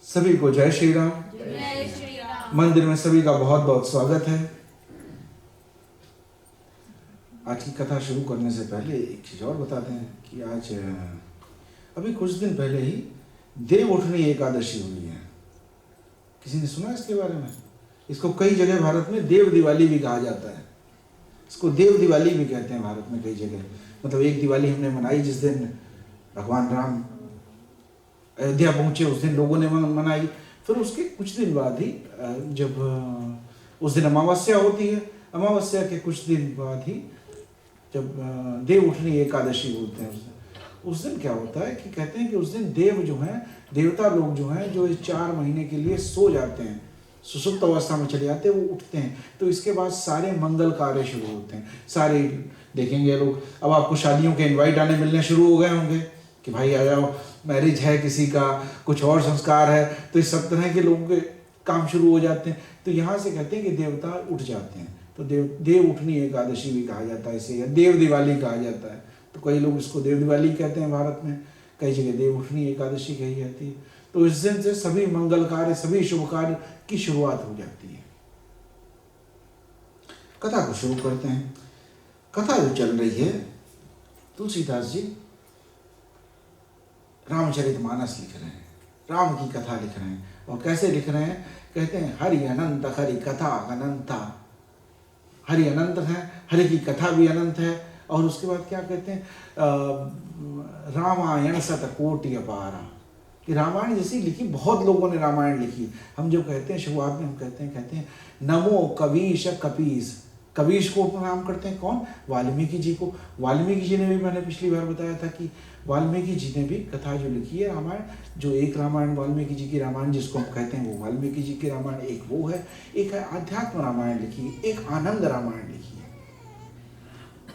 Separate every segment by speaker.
Speaker 1: सभी को जय श्री राम।
Speaker 2: जय श्री राम।
Speaker 1: मंदिर में सभी का बहुत बहुत स्वागत है। आज की कथा शुरू करने से पहले एक चीज और बताते हैं कि आज अभी कुछ दिन पहले ही देव उठनी एकादशी हुई है। किसी ने सुना इसके बारे में? इसको कई जगह भारत में देव दिवाली भी कहा जाता है। इसको देव दिवाली भी कहते हैं भारत में कई जगह। मतलब एक दिवाली हमने मनाई जिस दिन भगवान राम अयोध्या पहुंचे, उस दिन लोगों ने मनाई। फिर उसके कुछ दिन बाद ही जब उस दिन अमावस्या होती है, अमावस्या के कुछ दिन बाद ही जब देव उठनी एकादशी बोलते हैं उस दिन क्या होता है कि कहते हैं कि उस दिन देव जो हैं, देवता लोग जो हैं, जो इस 4 महीने के लिए सो जाते हैं, सुसुप्त अवस्था में चले जाते हैं, वो उठते हैं। तो इसके बाद सारे मंगल कार्य शुरू होते हैं। सारे देखेंगे लोग, अब आपको शादियों के इनवाइट आने मिलने शुरू हो गए होंगे कि भाई आ जाओ, मैरिज है किसी का, कुछ और संस्कार है, तो इस सब तरह के लोगों के काम शुरू हो जाते हैं। तो यहाँ से कहते हैं कि देवता उठ जाते हैं। तो देव उठनी एकादशी भी कहा जाता है इसे, या देव दिवाली कहा जाता है। तो कई लोग इसको देव दिवाली कहते हैं भारत में, कई जगह देव उठनी एकादशी कही जाती है। तो इस दिन से सभी मंगल कार्य, सभी शुभ कार्य की शुरुआत हो जाती है। कथा को शुरू करते हैं। कथा जो चल रही है, तुलसीदास जी रामचरितमानस लिख रहे हैं, राम की कथा लिख रहे हैं। और कैसे लिख रहे हैं? कहते हैं हरि अनंत हरि कथा अनंता। हरि अनंत है, हरि की कथा भी अनंत है। और उसके बाद क्या कहते हैं? रामायण शत कोटि अपारा। कि रामायण जैसी लिखी, बहुत लोगों ने रामायण लिखी। हम जो कहते हैं शुरुआत में, हम कहते हैं नमो कवीश कपीस। कवीश को प्रणाम करते हैं, कौन? वाल्मीकि जी को। वाल्मीकि जी ने भी, मैंने पिछली बार बताया था कि वाल्मीकि जी ने भी कथा जो लिखी है रामायण, जो एक रामायण वाल्मीकि जी की रामायण जिसको हम कहते हैं वो वाल्मीकि जी की रामायण, एक वो है। एक है आध्यात्म रामायण लिखी है, एक आनंद रामायण लिखी है,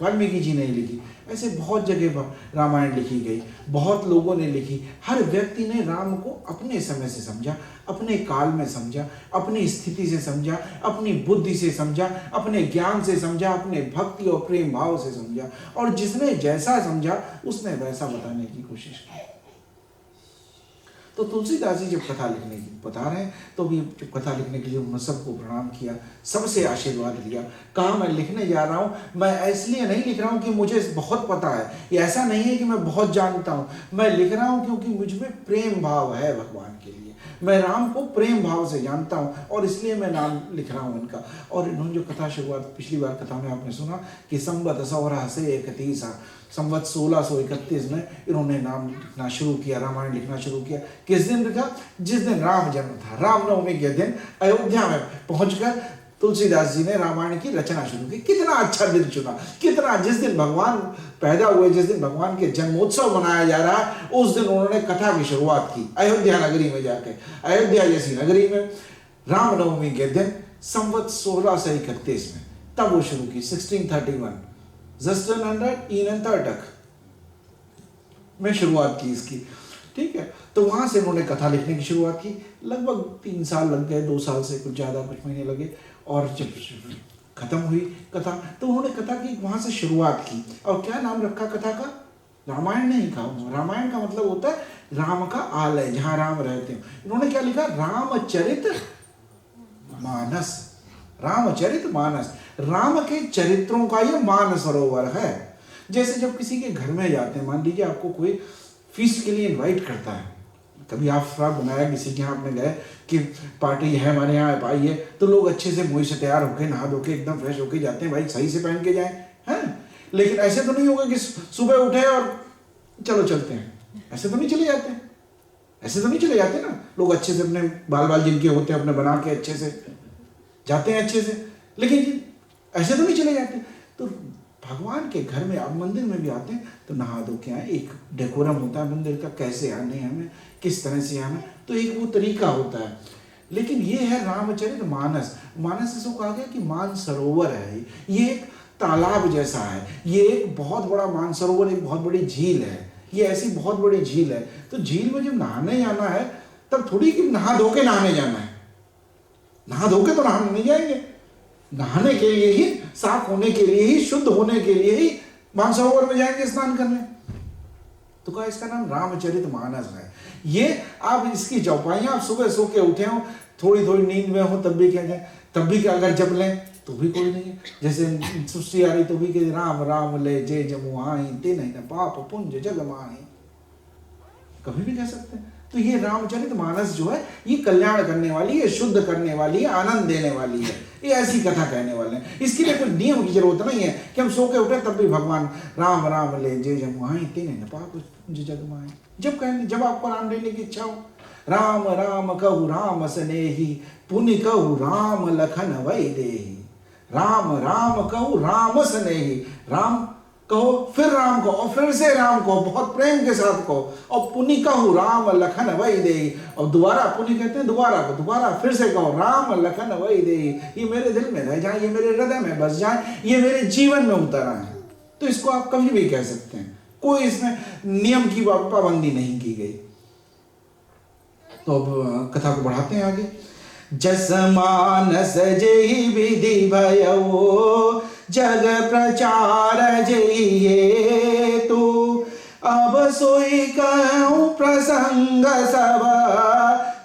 Speaker 1: वाल्मीकि जी ने लिखी। ऐसे बहुत जगह रामायण लिखी गई, बहुत लोगों ने लिखी। हर व्यक्ति ने राम को अपने समय से समझा, अपने काल में समझा, अपनी स्थिति से समझा, अपनी बुद्धि से समझा, अपने ज्ञान से समझा, अपने भक्ति और प्रेम भाव से समझा। और जिसने जैसा समझा उसने वैसा बताने की कोशिश की। तो तुलसीदास जी जब कथा लिखने की बता रहे हैं, तो भी जब कथा लिखने के लिए उन्होंने सबको प्रणाम किया, सबसे आशीर्वाद लिया। कहा मैं लिखने जा रहा हूँ, मैं इसलिए नहीं लिख रहा हूँ कि मुझे बहुत पता है, ये ऐसा नहीं है कि मैं बहुत जानता हूँ। मैं लिख रहा हूँ क्योंकि मुझ में प्रेम भाव है भगवान के लिए। मैं राम को प्रेम भाव से जानता हूँ और इसलिए मैं नाम लिख रहा हूँ इनका। और इन्होंने जो कथा शुरुआत पिछली बार कथा में आपने सुना कि संवत 1631, संवत 1631 में इन्होंने नाम लिखना शुरू किया, रामायण लिखना शुरू किया। किस दिन लिखा? जिस दिन राम जन्म था। रामनवमी के दिन अयोध्या में पहुंचकर तुलसीदास जी ने रामायण की रचना शुरू की। कितना अच्छा दिन चुना, कितना! जिस दिन भगवान पैदा हुए, जिस दिन भगवान के जन्मोत्सव मनाया जा रहा है, उस दिन उन्होंने कथा की शुरुआत की अयोध्या नगरी में जाके। अयोध्या जैसी नगरी में रामनवमी के दिन संवत 1631 में तब वो शुरू की। 1631 जस्टन में शुरुआत की इसकी। ठीक है, तो वहां से उन्होंने कथा लिखने की शुरुआत की। लगभग 3 साल लग गए, 2 साल से कुछ ज्यादा, कुछ महीने लगे। और जब खत्म हुई कथा, तो उन्होंने कथा की वहां से शुरुआत की। और क्या नाम रखा कथा का? रामायण नहीं कहा। रामायण का मतलब होता है राम का आलय, जहां राम रहते हैं। इन्होंने क्या लिखा? रामचरित मानस। रामचरित मानस, राम के चरित्रों का ये मानसरोवर है। जैसे जब किसी के घर में जाते हैं, मान लीजिए आपको कोई फीस्ट के लिए इनवाइट करता है, कभी आप फ्रॉक बनाया किसी के यहाँ, आपने गए कि पार्टी है हमारे यहाँ, आप आइए, तो लोग अच्छे से मुँह से तैयार होके, नहा धो के, एकदम फ्रेश होके जाते हैं, भाई सही से पहन के जाएं, हैं? लेकिन ऐसे तो नहीं होगा कि सुबह उठे और चलो चलते हैं, ऐसे तो नहीं चले जाते। ऐसे तो नहीं चले जाते ना लोग। अच्छे से अपने बाल जिनके होते हैं अपने बना के अच्छे से जाते हैं अच्छे से, लेकिन ऐसे तो नहीं चले जाते। तो भगवान के घर में, आप मंदिर में भी आते हैं तो नहा धो के आए, एक डेकोरम होता है मंदिर का, कैसे आने हमें, किस तरह से आना, तो एक वो तरीका होता है। लेकिन ये है रामचरित मानस। मानस इसको कहा गया कि मानसरोवर है, ये एक तालाब जैसा है, ये एक बहुत बड़ा मानसरोवर, एक बहुत बड़ी झील है। ये ऐसी बहुत बड़ी झील है। तो झील में जब नहाने जाना है तब थोड़ी कि नहा धो के नहाने जाना है। नहा धो के तो नहाने नहीं जाएंगे, नहाने के लिए ही, साफ होने के लिए ही, शुद्ध होने के लिए ही मानसरोवर में जाएंगे स्नान करने। तो कहा इसका नाम रामचरितमानस है। ये आप इसकी चौपाइयाँ आप सुबह सो के उठे हो, थोड़ी थोड़ी नींद में हो तब भी कह जाए, तब भी अगर जप लें तो भी कोई नहीं है। जैसे सुस्ती आ रही तो भी कह राम राम ले जय जमुआई ते नहीं न पाप पुंज जग माही, कभी भी कह सकते हैं। तो ये रामचरितमानस जो है ये कल्याण करने वाली है, शुद्ध करने वाली है, आनंद देने वाली है, ये ऐसी कथा कहने वाले हैं। इसके लिए कोई नियम की जरूरत नहीं है कि हम सो के उठे तब भी भगवान राम राम ले जय जमुआई ते नहीं न पाप पुंज जग माही। जब कहेंगे, जब आपको राम लेने की इच्छा हो, राम राम कहु राम स्नेही पुनि कहु राम लखन वै देही। राम राम कहु राम स्नेही, राम कहो फिर राम को और फिर से राम को बहुत प्रेम के साथ कहो, और पुनि कहु राम लखन वै देही, और दोबारा पुनि कहते हैं दोबारा को, दोबारा फिर से कहो राम लखन वै देही। ये मेरे दिल में रह जाए, ये मेरे हृदय में बस जाए, ये मेरे जीवन में उतर आए। तो इसको आप कभी भी कह सकते हैं, कोई इसमें नियम की पाबंदी नहीं की गई। तो अब कथा को बढ़ाते हैं आगे। जस मानस जेहि विधि भयो, जग प्रचार जेहि हेतु, अब सोई कहूँ प्रसंग सब,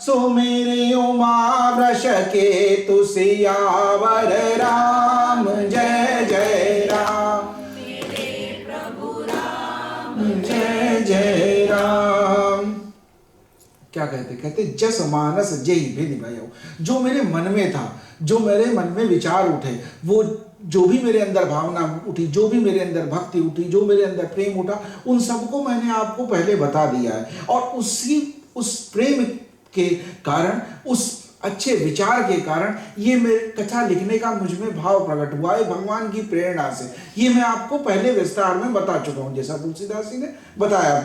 Speaker 1: सुमिरि उमा वृष केतु सियावर राम जय जय राम, मेरे प्रभु राम जय जय राम। क्या कहते, कहते जस मानस जेहि विधि भयो, जो मेरे मन में था, जो मेरे मन में विचार उठे, वो जो भी मेरे अंदर भावना उठी, जो भी मेरे अंदर भक्ति उठी, जो मेरे अंदर प्रेम उठा, उन सबको मैंने आपको पहले बता दिया है। और उस प्रेम के कारण, उस अच्छे विचार के कारण ये मेरे कथा लिखने का मुझ में भाव प्रकट हुआ है भगवान की प्रेरणा से। ये मैं आपको पहले विस्तार में बता चुका हूँ, जैसा तुलसीदास जी ने बताया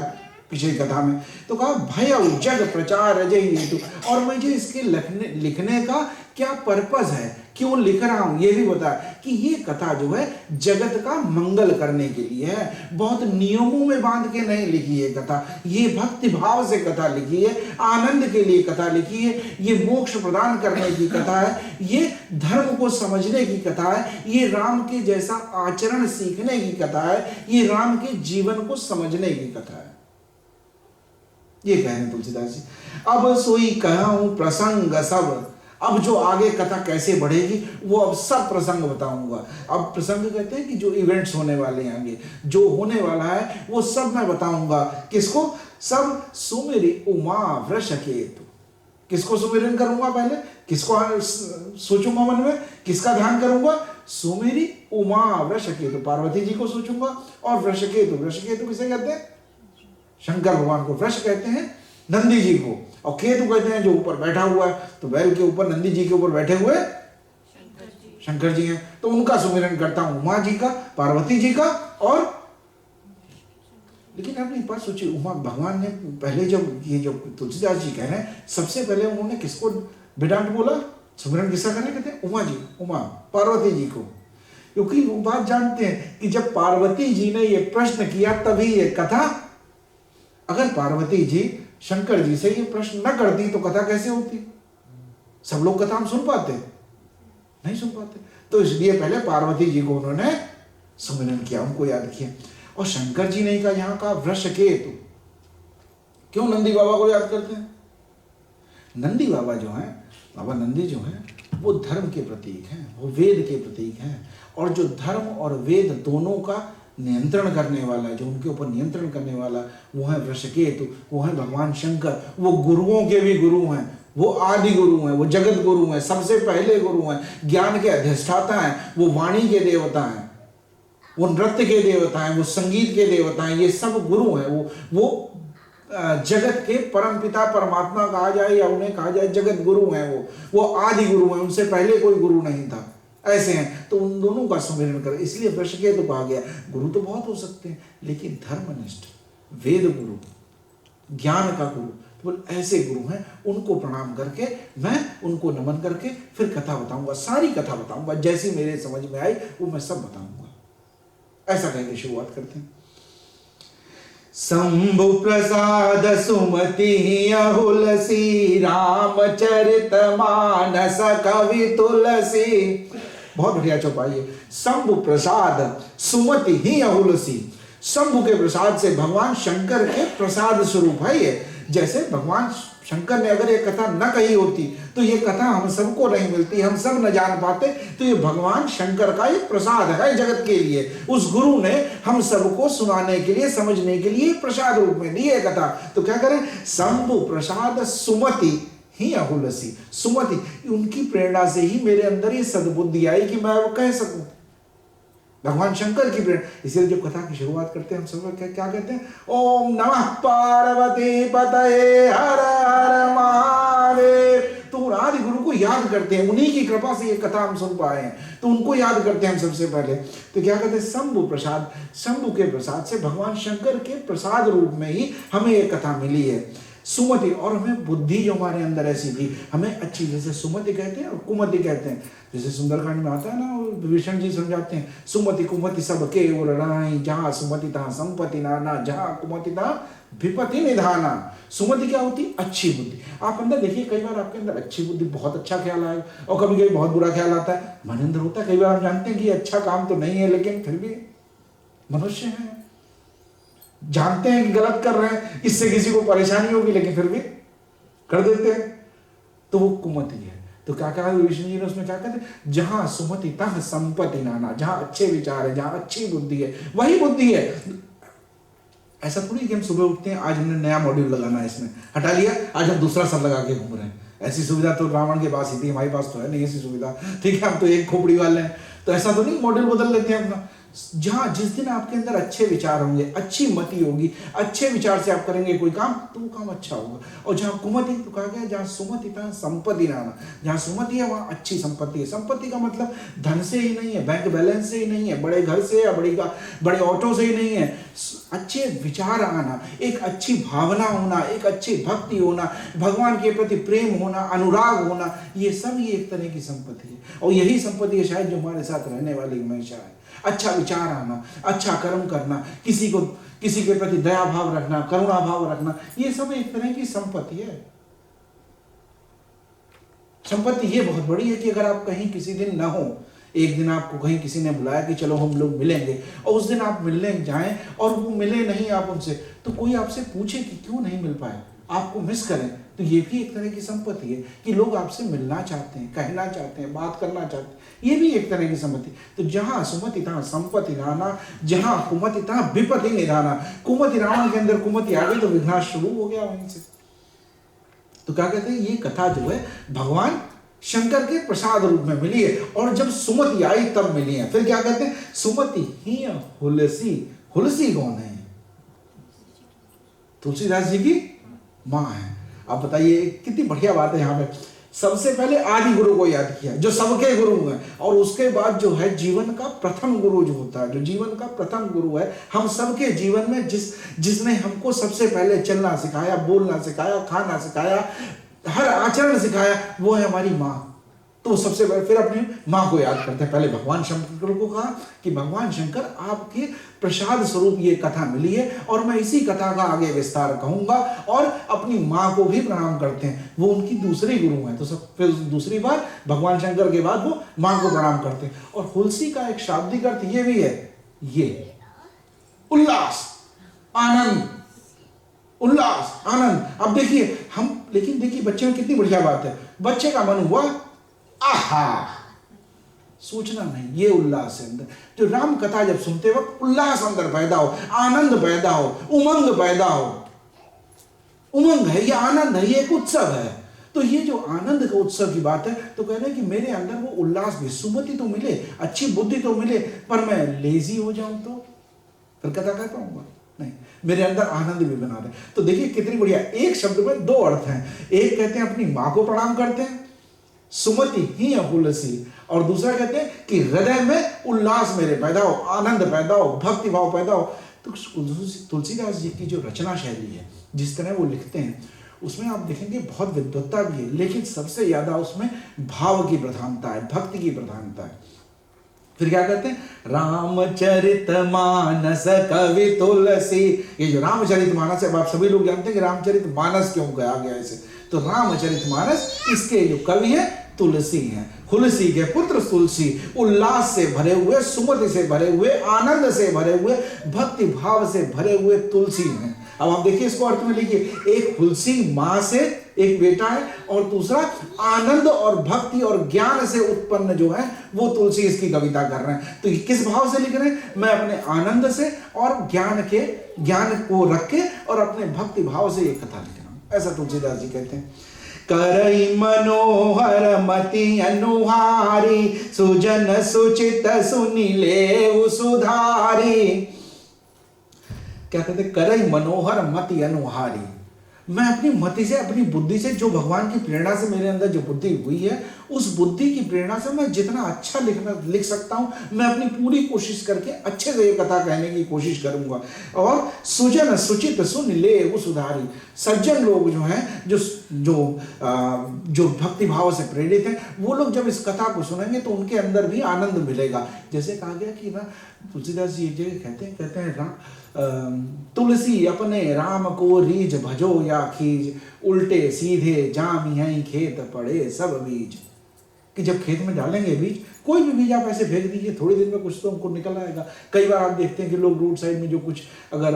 Speaker 1: पिछली कथा में। तो कहा भय जग प्रचार जेहि हेतु, और मुझे इसके लिखने का क्या पर्पस है, क्यों लिख रहा हूं, ये भी बताया कि ये कथा जो है जगत का मंगल करने के लिए है। बहुत नियमों में बांध के नहीं लिखी है कथा, ये भक्ति भाव से कथा लिखी है, आनंद के लिए कथा लिखी है, ये मोक्ष प्रदान करने की कथा है, ये धर्म को समझने की कथा है, ये राम के जैसा आचरण सीखने की कथा है, ये राम के जीवन को समझने की कथा है। ये कह रहे तुलसीदास जी। अब सोई कहूं प्रसंग सब, अब जो आगे कथा कैसे बढ़ेगी वो अब सब प्रसंग बताऊंगा। अब प्रसंग कहते हैं कि जो इवेंट्स होने वाले हैं, आगे जो होने वाला है वो सब मैं बताऊंगा। किसको? सब सुमिरि उमा वृष केतु। किसको सुमिरन करूंगा? पहले किसको सोचूंगा मन में, किसका ध्यान करूंगा? सुमिरि उमा वृष केतु, पार्वती जी को सोचूंगा। और वृष केतु, वृष केतु किसे कहते हैं? शंकर भगवान को। वृष कहते हैं नंदी जी को, और केतु कहते हैं जो ऊपर बैठा हुआ है। तो बैल के ऊपर, नंदी जी के ऊपर बैठे हुए शंकर जी हैं, तो उनका सुमिरन करता हूं, उमा जी का, पार्वती जी का। और लेकिन आपने एक बात सोची, उमा भगवान ने पहले जब ये जो तुलसीदास जी कह रहे हैं, सबसे पहले उन्होंने किसको बिडांट बोला? सुमिरन किसका करने कहते हैं? उमा जी, उमा पार्वती जी को। क्योंकि वो बात जानते हैं कि जब पार्वती जी ने ये प्रश्न किया तभी ये कथा, अगर पार्वती जी शंकर जी से ये प्रश्न न करती तो कथा कैसे होती? सब लोग कथा हम सुन पाते? नहीं सुन पाते। तो इसलिए पहले पार्वती जी को उन्होंने सुमिरन किया, उनको याद किया। और शंकर जी ने कहा, यहां का वृष केतु, क्यों नंदी बाबा को याद करते हैं? नंदी बाबा जो है, बाबा नंदी जो है, वो धर्म के प्रतीक हैं, वो वेद के प्रतीक हैं। और जो धर्म और वेद दोनों का नियंत्रण करने वाला है, जो उनके ऊपर नियंत्रण करने वाला, वो है वृषकेतु, वो है भगवान शंकर। वो गुरुओं के भी गुरु हैं, वो आदि गुरु हैं, वो जगत गुरु हैं, सबसे पहले गुरु हैं, ज्ञान के अधिष्ठाता हैं, वो वाणी के देवता हैं, वो नृत्य के देवता हैं, वो संगीत के देवता हैं, ये सब गुरु हैं। वो जगत के परम पिता परमात्मा कहा जाए या उन्हें कहा जाए जगत गुरु हैं, वो आदि गुरु हैं, उनसे पहले कोई गुरु नहीं था। ऐसे हैं, तो उन दोनों का सुमिरन करें। इसलिए वृषकेतु कहा गया। गुरु तो बहुत हो सकते हैं, लेकिन धर्मनिष्ठ, वेद गुरु, ज्ञान का गुरु, तो ऐसे गुरु हैं, उनको प्रणाम करके मैं उनको नमन करके फिर कथा बताऊंगा, सारी कथा बताऊंगा, जैसी मेरे समझ में आई वो मैं सब बताऊंगा। ऐसा कह के शुरुआत करते हैं। शंभु प्रसाद सुमति अहुलसी, रामचरित मानस कवि तुलसी। बहुत बढ़िया चौपाई है। शंभु प्रसाद सुमति ही अहुलसी, शंभु के प्रसाद से, भगवान शंकर के प्रसाद स्वरूप है ये। जैसे भगवान शंकर ने अगर ये कथा न कही होती तो ये कथा हम सबको नहीं मिलती, हम सब न जान पाते। तो ये भगवान शंकर का एक प्रसाद है जगत के लिए। उस गुरु ने हम सबको सुनाने के लिए, समझने के लिए प्रसाद रूप में दी है कथा। तो क्या करें, शंभु प्रसाद सुमति ही अहुलसी। सुमति, उनकी प्रेरणा से ही मेरे अंदर ये सद्बुद्धि आई कि मैं वो कह सकूं, भगवान शंकर की प्रेरणा। इसलिए जब कथा की शुरुआत करते हैं हम सब क्या कहते हैं, ओम नमः पार्वती पतये हर हर महादेव। तो आदि गुरु को याद करते हैं, उन्हीं की कृपा से ये कथा हम सुन पाए हैं, तो उनको याद करते हैं हम सबसे पहले। तो क्या कहते हैं, शंभु प्रसाद, शंभु के प्रसाद से, भगवान शंकर के प्रसाद रूप में ही हमें ये कथा मिली है। सुमति, और हमें बुद्धि जो हमारे अंदर ऐसी थी, हमें अच्छी, जैसे सुमति कहते हैं और कुमति कहते हैं। जैसे सुंदरकांड में आता है ना, विभीषण जी समझाते हैं, सुमति कुमति सब के उर राई, जहाँ सुमति तहाँ संपत्ति नाना, जहाँ कुमति तहाँ विपत्ति निधाना। सुमति क्या होती, अच्छी बुद्धि। आप अंदर देखिए, कई बार आपके अंदर अच्छी बुद्धि, बहुत अच्छा ख्याल आए, और कभी कभी बहुत बुरा ख्याल आता है, मन अंदर होता है। कई बार आप जानते हैं कि अच्छा काम तो नहीं है, लेकिन फिर भी मनुष्य है, जानते हैं कि गलत कर रहे हैं, इससे किसी को परेशानी होगी, लेकिन फिर भी कर देते हैं, तो वो कुमति है। तो क्या कहा विष्णु जी ने उसमें, क्या कहते हैं, जहां सुमति तहाँ संपत्ति नाना, जहां अच्छे विचार है, जहां अच्छी बुद्धि है, वही बुद्धि है। ऐसा थोड़ी कि हम सुबह उठते हैं, आज हमने नया मॉड्यूल लगाना है, इसमें हटा लिया, आज हम दूसरा सब लगा के घूम रहे हैं। ऐसी सुविधा तो रावण के पास ही थी, हमारे पास तो है नहीं ऐसी सुविधा, ठीक है, हम तो एक खोपड़ी वाले हैं। तो ऐसा तो नहीं मॉड्यूल बदल लेते हैं अपना। जहाँ जिस दिन आपके अंदर अच्छे विचार होंगे, अच्छी मति होगी, अच्छे विचार से आप करेंगे कोई काम, तो वो काम अच्छा होगा। और जहाँ कुमति, तो कहा गया जहाँ सुमति तहाँ संपत्ति नाना, जहाँ सुमति है वहाँ अच्छी संपत्ति है। संपत्ति का मतलब धन से ही नहीं है, बैंक बैलेंस से ही नहीं है, बड़े घर से या बड़े ऑटो से ही नहीं है। अच्छे विचार आना, एक अच्छी भावना होना, एक अच्छी भक्ति होना, भगवान के प्रति प्रेम होना, अनुराग होना, ये सब ही एक तरह की संपत्ति है। और यही संपत्ति है शायद जो हमारे साथ रहने वाली हमेशा है। अच्छा विचार आना, अच्छा कर्म करना, किसी के प्रति दया भाव रखना, करुणा भाव रखना, ये सब एक तरह की संपत्ति है। संपत्ति ये बहुत बड़ी है कि अगर आप कहीं किसी दिन ना हो, एक दिन आपको कहीं किसी ने बुलाया कि चलो हम लोग मिलेंगे, और उस दिन आप मिलने जाएं और वो मिले नहीं आप उनसे, तो कोई आपसे पूछे कि क्यों नहीं मिल पाए, आपको मिस करें, तो ये भी एक तरह की संपत्ति है कि लोग आपसे मिलना चाहते हैं, कहना चाहते हैं, बात करना चाहते हैं, ये भी एक तरह की संपत्ति। तो जहाँ सुमति तहाँ संपत्ति नाना, जहाँ कुमति तहाँ विपत्ति निधाना। कुमति, रावण के अंदर कुमति आ गई तो विघ्नाश शुरू हो गया वहीं से। तो क्या कहते हैं, ये कथा जो है भगवान शंकर के प्रसाद रूप में मिली है, और जब सुमति आई तब मिली है। फिर क्या कहते हैं, सुमति ही हुलसी। हुलसी कौन है, तुलसीदास जी की माँ है। अब बताइए कितनी बढ़िया बात है। यहाँ पे सबसे पहले आदि गुरु को याद किया जो सबके गुरु हैं, और उसके बाद जो है जीवन का प्रथम गुरु जो होता है, जो जीवन का प्रथम गुरु है हम सबके जीवन में, जिसने हमको सबसे पहले चलना सिखाया, बोलना सिखाया, खाना सिखाया, हर आचरण सिखाया, वो है हमारी माँ। तो सबसे पहले फिर अपनी माँ को याद करते हैं। पहले भगवान शंकर को कहा कि भगवान शंकर आपके प्रसाद स्वरूप ये कथा मिली है, और मैं इसी कथा का आगे विस्तार कहूंगा। और अपनी माँ को भी प्रणाम करते हैं, वो उनकी दूसरी गुरु हैं। तो सब फिर दूसरी बार भगवान शंकर के बाद वो माँ को प्रणाम करते हैं। और हुलसी का एक शाब्दिक अर्थ ये भी है, ये उल्लास, आनंद, उल्लास, आनंद। अब देखिए हम, लेकिन देखिए बच्चे में कितनी बढ़िया बात है, बच्चे का मन हुआ आहा, सोचना नहीं, ये उल्लास है अंदर। जो राम कथा जब सुनते वक्त उल्लास अंदर पैदा हो, आनंद पैदा हो, उमंग पैदा हो। उमंग है, ये आनंद है, ये एक उत्सव है। तो ये जो आनंद का उत्सव की बात है, तो कह रहे हैं कि मेरे अंदर वो उल्लास भी, सुमति तो मिले, अच्छी बुद्धि तो मिले, पर मैं लेजी हो जाऊं तो फिर कथा कर पाऊंगा नहीं, मेरे अंदर आनंद भी बना रहे। तो देखिए कितनी बढ़िया, एक शब्द में दो अर्थ हैं। एक कहते हैं अपनी माँ को प्रणाम करते हैं, सुमति ही हुलसी, और दूसरा कहते हैं कि हृदय में उल्लास मेरे पैदा हो, आनंद पैदा हो, भक्ति भाव पैदा हो। तो तुलसीदास जी की जो रचना शैली है, जिस तरह वो लिखते हैं, उसमें आप देखेंगे बहुत विद्वत्ता भी है, लेकिन सबसे ज्यादा उसमें भाव की प्रधानता है, भक्ति की प्रधानता है। फिर क्या कहते हैं, रामचरितमानस कवि तुलसी। ये जो रामचरितमानस है, आप सभी लोग जानते हैं कि रामचरितमानस क्यों कहा गया इसे। तो रामचरितमानस, इसके जो कवि है तुलसी हैं। तुलसी के पुत्र तुलसी, उल्लास से भरे हुए, सुमति से भरे हुए, आनंद से भरे हुए, भक्ति भाव से भरे हुए तुलसी हैं। अब आप देखिए इसको अर्थ में लिखिए, एक तुलसी माँ से एक बेटा है और दूसरा आनंद और भक्ति और ज्ञान से उत्पन्न जो है वो तुलसी इसकी कविता कर रहे हैं। तो किस भाव से लिख रहे हैं? मैं अपने आनंद से और ज्ञान को रख के और अपने भक्ति भाव से ये कथा लिख रहा हूं, ऐसा तुलसीदास जी कहते हैं। करई मनोहर मति अनुहारी, सुजन सुचित सुनिले सुधारी। क्या कहते? करई मनोहर मति अनुहारी, मैं अपनी मति से, अपनी बुद्धि से, जो भगवान की प्रेरणा से मेरे अंदर जो बुद्धि हुई है, उस बुद्धि की प्रेरणा से मैं जितना अच्छा लिख सकता हूं, मैं अपनी पूरी कोशिश करके अच्छे से ये कथा कहने की कोशिश करूंगा। और सुजन सुचित सुन ले वो सुधारी, सज्जन लोग जो हैं, जो भक्ति भाव से प्रेरित हैं, वो लोग जब इस कथा को सुनेंगे तो उनके अंदर भी आनंद मिलेगा। जैसे कहा गया कि ना, तुलसीदास जी कहते हैं तुलसी अपने राम को रीझ भजो या खीज, उल्टे सीधे जामी हैं खेत पड़े सब बीज। कि जब खेत में डालेंगे बीज, कोई भी बीज आप ऐसे फेंक दीजिए, थोड़ी देर में कुछ तो हमको निकल आएगा। कई बार आप देखते हैं कि लोग रोड साइड में जो कुछ अगर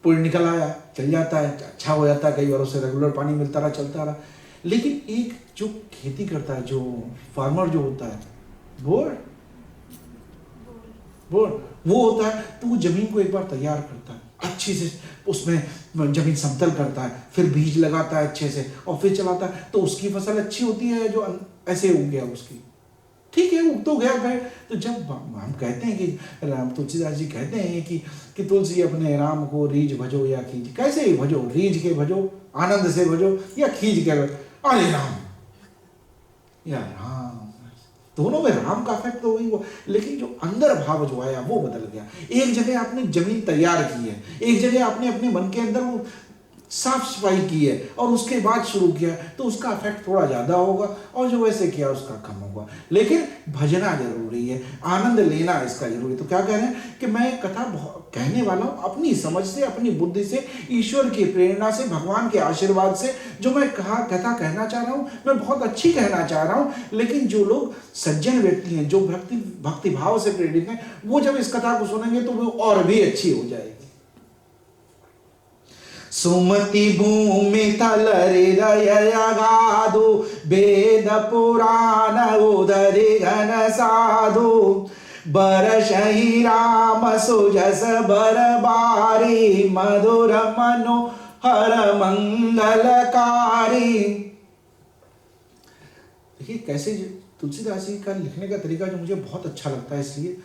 Speaker 1: पेड़ निकल आया, चल जाता है, अच्छा हो जाता है, कई बार उसे रेगुलर पानी मिलता रहा, चलता रहा। लेकिन एक जो खेती करता है, जो फार्मर जो होता है, वो होता है, तो वो जमीन को एक बार तैयार करता है, अच्छे से उसमें जमीन समतल करता है, फिर बीज लगाता है अच्छे से और फिर चलाता है, तो उसकी फसल अच्छी होती है जो ऐसे उग गया उसकी, ठीक है, उग तो गया भाई। तो जब हम कहते हैं कि तुलसीदास जी कहते हैं कि तुलसी अपने राम को रीझ भजो या खींच, कैसे ही भजो, रीझ के भजो, आनंद से भजो या खींच के भजो, अरे राम या राम, दोनों में राम का इफेक्ट तो वही हुआ, लेकिन जो अंदर भाव जो आया वो बदल गया। एक जगह आपने जमीन तैयार की है, एक जगह आपने अपने मन के अंदर वो साफ सफाई की है और उसके बाद शुरू किया, तो उसका इफेक्ट थोड़ा ज्यादा होगा, और जो वैसे किया उसका कम होगा। लेकिन भजना जरूरी है, आनंद लेना इसका जरूरी। तो क्या कह रहे हैं कि मैं कथा कहने वाला हूं अपनी समझ से, अपनी बुद्धि से, ईश्वर की प्रेरणा से, भगवान के आशीर्वाद से, जो मैं कथा कहना चाह रहा हूं, मैं बहुत अच्छी कहना चाह रहा हूं। लेकिन जो लोग सज्जन व्यक्ति हैं, जो भक्ति भाव से प्रेरित हैं, वो जब इस कथा को सुनेंगे तो वो और भी अच्छी हो जाएगी। सुमति भूमि थल हृदय अगाधु, वेद पुराण उदरि घन साधु, बरसहि राम सुजस बरबारी, मधुर मनोहर मंगलकारी। देखिए कैसे तुलसीदास जी का लिखने का तरीका जो मुझे बहुत अच्छा लगता है, इसलिए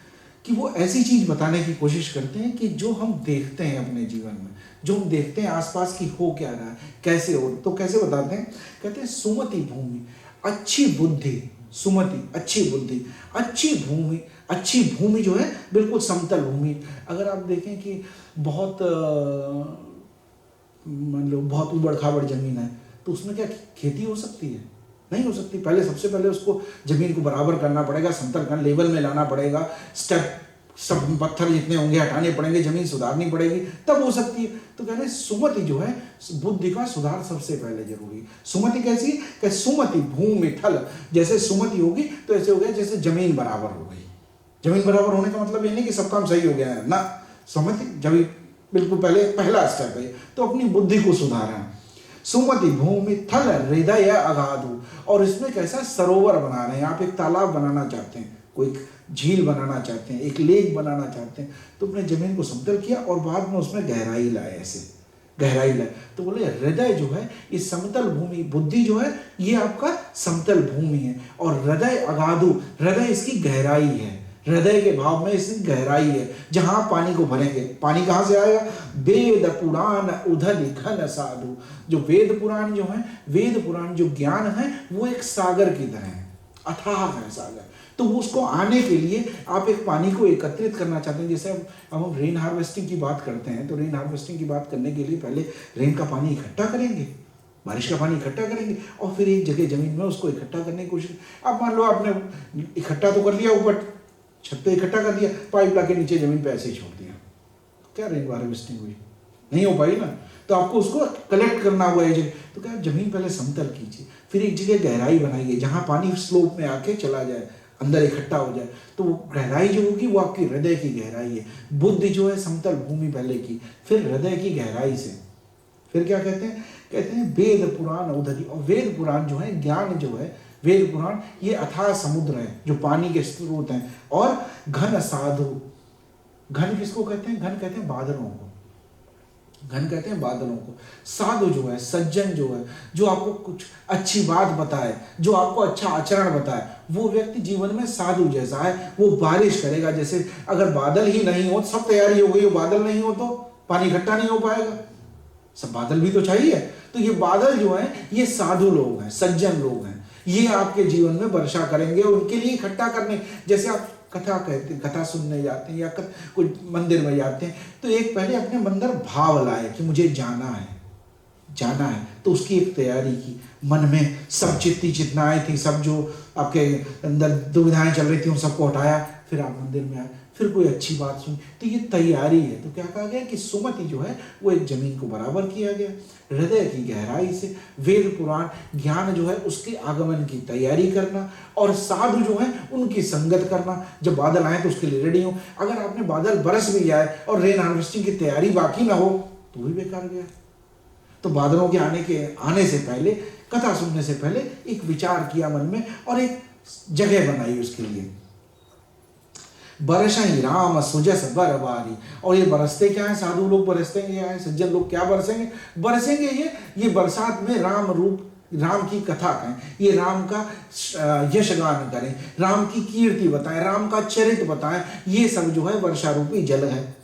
Speaker 1: कि वो ऐसी चीज बताने की कोशिश करते हैं कि जो हम देखते हैं अपने जीवन में, जो हम देखते हैं आसपास की हो क्या रहा है, कैसे हो, तो कैसे बताते हैं? कहते हैं सुमति भूमि, अच्छी बुद्धि, सुमति अच्छी बुद्धि, अच्छी भूमि जो है बिल्कुल समतल भूमि। अगर आप देखें कि बहुत मान लो बहुत उबड़ खाबड़ जमीन है, तो उसमें क्या खेती हो सकती है? नहीं हो सकती। सबसे पहले उसको जमीन को बराबर करना पड़ेगा, समतल करना, लेवल में लाना पड़ेगा, सब पत्थर जितने होंगे हटाने पड़ेंगे, जमीन सुधारनी पड़ेगी, तब हो सकती है। तो कह रहे सुमति जो है, बुद्धि का सुधार सबसे पहले जरूरी। सुमति कैसी है? सुमति भूमि थल, जैसे सुमति होगी तो ऐसे हो गया जैसे जमीन बराबर हो गई। जमीन बराबर होने का मतलब ये नहीं कि सब काम सही हो गया है ना, सुमति जमीन बिल्कुल पहला स्टेप है। तो अपनी बुद्धि को सुधारना। सुमति भूमि थल हृदय अगाधु, और इसमें कैसा सरोवर बना रहे हैं आप, एक तालाब बनाना चाहते हैं, कोई झील बनाना चाहते हैं, एक लेक बनाना चाहते हैं, तो अपने जमीन को समतल किया और बाद में उसमें गहराई लाए, ऐसे गहराई लाए। तो बोले हृदय जो है ये समतल भूमि, बुद्धि जो है ये आपका समतल भूमि है, और हृदय अगाधु, हृदय इसकी गहराई है, हृदय के भाव में इसकी गहराई है, जहां पानी को भरेंगे। पानी कहां से आएगा? वेद पुराण उधल घन साधु। जो वेद पुराण जो है, वेद पुराण जो ज्ञान है वो एक सागर की तरह है, अथाह है सागर। तो उसको आने के लिए आप एक पानी को एकत्रित करना चाहते हैं। जैसे अब हम रेन हार्वेस्टिंग की बात करते हैं, तो रेन हार्वेस्टिंग की बात करने के लिए पहले रेन का पानी इकट्ठा करेंगे, बारिश का पानी इकट्ठा करेंगे, और फिर एक जगह जमीन में उसको इकट्ठा करने की कोशिश। अब मान लो आपने इकट्ठा तो कर लिया, ऊपर छत पे इकट्ठा कर दिया, पाइप ला के नीचे जमीन पे ऐसे ही छोड़ दिया, क्या रेन हार्वेस्टिंग हुई? नहीं हो पाई ना। तो आपको उसको कलेक्ट करना हुआ है जगह, तो क्या जमीन पहले समतल कीजिए, फिर एक जगह गहराई बनाइए जहाँ पानी स्लोप में आके चला जाए, अंदर इकट्ठा हो जाए, तो वो गहराई जो होगी वो आपकी हृदय की गहराई है। बुद्धि जो है समतल भूमि पहले की, फिर हृदय की गहराई से, फिर क्या कहते हैं, कहते हैं वेद पुराण उदरी। और वेद पुराण जो है, ज्ञान जो है, वेद पुराण ये अथाह समुद्र है जो पानी के स्रोत हैं। और घन साधु, घन किसको कहते हैं, घन कहते हैं बादलों को, घन कहते हैं बादलों को। साधु जो है, सज्जन जो है, जो आपको कुछ अच्छी बात बताए, जो आपको अच्छा आचरण बताए, वो व्यक्ति जीवन में साधु जैसा है। वो बारिश करेगा, जैसे अगर बादल ही नहीं हो, सब तैयारी हो गई, बादल नहीं हो तो पानी इकट्ठा नहीं हो पाएगा, सब बादल भी तो चाहिए। तो ये बादल जो है ये साधु लोग हैं, सज्जन लोग हैं, ये आपके जीवन में वर्षा करेंगे। उनके लिए इकट्ठा करने, जैसे आप कथा कहते हैं, कथा सुनने जाते हैं या कोई मंदिर में जाते हैं, तो एक पहले अपने अंदर भाव लाए कि मुझे जाना है, जाना है, तो उसकी एक तैयारी की। मन में सब चित्ती चितनाएं थी, सब जो आपके अंदर दुविधाएं चल रही थी उन सबको हटाया, फिर आप मंदिर में आए, फिर कोई अच्छी बात सुनी, तो ये तैयारी है। तो क्या कहा गया कि सुमति जो है वो एक जमीन को बराबर किया गया, हृदय की गहराई से। वेद पुराण ज्ञान जो है उसके आगमन की तैयारी करना, और साधु जो है उनकी संगत करना। जब बादल आए तो उसके लिए रेडी हो। अगर आपने बादल बरस भी जाए और रेन हार्वेस्टिंग की तैयारी बाकी ना हो तो भी बेकार गया। तो बादलों के आने से पहले, कथा सुनने से पहले एक विचार किया मन में और एक जगह बनाई उसके लिए। बरसई राम सुजस बरबारी। और ये बरसते क्या है, साधु लोग बरसते हैं, सज्जन लोग क्या बरसेंगे, बरसेंगे ये बरसात में राम रूप, राम की कथा कहें, ये राम का यशगान करें, राम की कीर्ति बताएं, राम का चरित्र बताएं, ये सब जो है वर्षा रूपी जल है।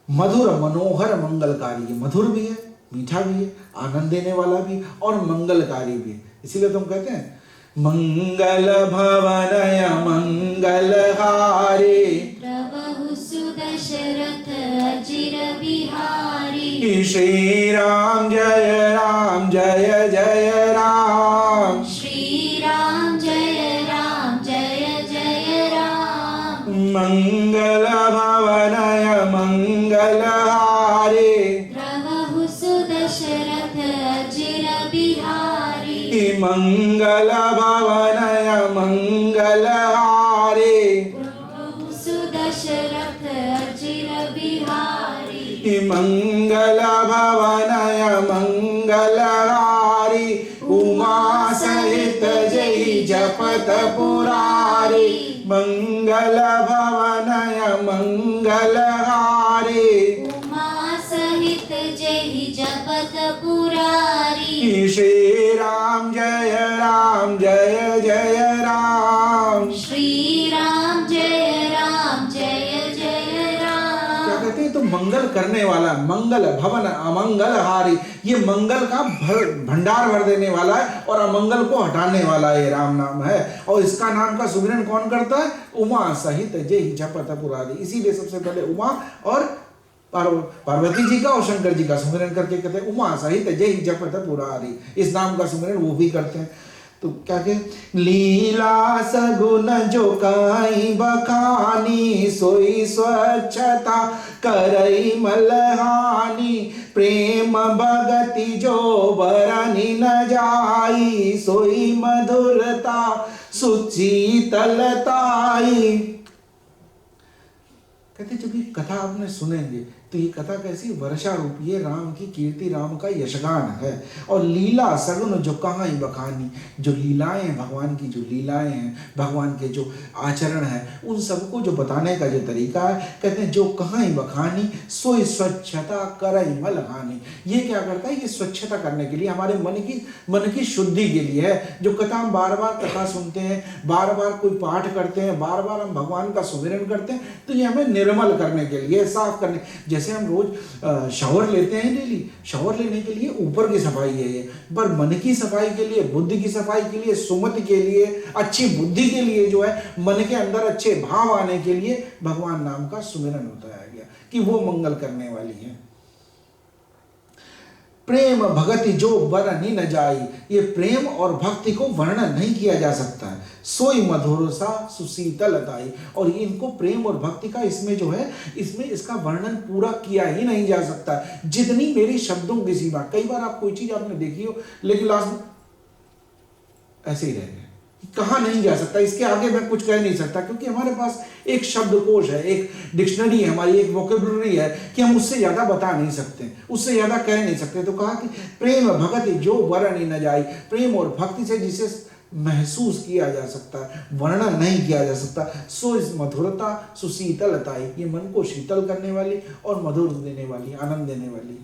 Speaker 1: मधुर मनोहर मंगलकारी, मधुर भी है, मीठा भी है, आनंद देने वाला भी और मंगलकारी भी है। इसीलिए तो हम कहते हैं मंगल भवनय मंगलहारे,
Speaker 2: प्रभु सुदशरथ अजिर बिहारी।
Speaker 1: श्री राम जय राम जय जय राम,
Speaker 2: श्री राम जय राम जय जय राम।
Speaker 1: मंगल भवनय मंगलहारे,
Speaker 2: प्रभु सुदशरथ अजिर बिहारी।
Speaker 1: मंगल भवनय मंगलहारे,
Speaker 2: प्रभु सुदशरथ अजिर बिहारी।
Speaker 1: मंगल भवनय मंगलहारी, उमा सहित जय जपत पुरारी। मंगल भवनय मंगलहारी,
Speaker 2: उमा सहित जय जपत पुरारी।
Speaker 1: श्री राम जय राम जय जय राम,
Speaker 2: श्री राम जय राम जय जय राम।
Speaker 1: क्या कहते हैं, तो मंगल करने वाला, मंगल भवन अमंगलहारी, ये मंगल का भंडार भर देने वाला है और अमंगल को हटाने वाला ये राम नाम है। और इसका नाम का सुमिरन कौन करता है, उमा सहित जय जपत पुरारी। इसीलिए सबसे पहले उमा और पार्वती जी का और शंकर जी का सुमिरन करके कहते हैं उमा सहित जय जपत पुरारी। इस नाम का सुमिरन वो भी करते हैं। तो क्या कहते, लीला सगुन जो काई बखानी, सोई स्वच्छता करई मलहानी। प्रेम भगति जो बरनी न जाई, सोई मधुरता सुशीतलताई। कहते जब ये कथा आपने सुनेंगे तो ये कथा कैसी, वर्षा रूपी है, राम की कीर्ति, राम का यशगान है। और लीला सगुन जो कहाँ ही बखानी, जो लीलाएं हैं भगवान की, जो लीलाएं हैं भगवान के, जो आचरण है, उन सबको जो बताने का जो तरीका है, कहते हैं जो कहाँ ही बखानी, सोई स्वच्छता करई मलहानी। ये क्या करता है, ये स्वच्छता करने के लिए, हमारे मन की शुद्धि के लिए है। जो कथा हम बार बार कथा सुनते हैं, बार बार कोई पाठ करते हैं, बार बार हम भगवान का सुमिरन करते हैं, तो ये हमें निर्मल करने के लिए, साफ करने, जैसे हम रोज शावर लेते हैं डेली, शावर लेने के लिए ऊपर की सफाई है ये, पर मन की सफाई के लिए, बुद्धि की सफाई के लिए, सुमति के लिए, अच्छी बुद्धि के लिए, जो है मन के अंदर अच्छे भाव आने के लिए भगवान नाम का सुमिरन होता है गया कि वो मंगल करने वाली है। प्रेम भगति जो वर्णि न जाई, ये प्रेम और भक्ति को वर्णन नहीं किया जा सकता है। सोई मधुरसा सुशीतलताई, और इनको प्रेम और भक्ति का इसमें जो है, इसमें इसका वर्णन पूरा किया ही नहीं जा सकता, जितनी मेरी शब्दों की सीमा। कई बार आप कोई चीज आपने देखी हो लेकिन लास्ट में ऐसे ही रह गए, कहा नहीं जा सकता, इसके आगे मैं कुछ कह नहीं सकता, क्योंकि हमारे पास एक शब्दकोश है, एक डिक्शनरी है, हमारी एक वोकेबुलरी है कि हम उससे ज्यादा बता नहीं सकते, उससे ज्यादा कह नहीं सकते। तो कहा कि प्रेम भक्ति जो वर्णि न जाई, प्रेम और भक्ति से जिसे महसूस किया जा सकता है, वर्णन नहीं किया जा सकता। सो इस मधुरता सुशीतलता, ये मन को शीतल करने वाली और मधुर देने वाली, आनंद देने वाली।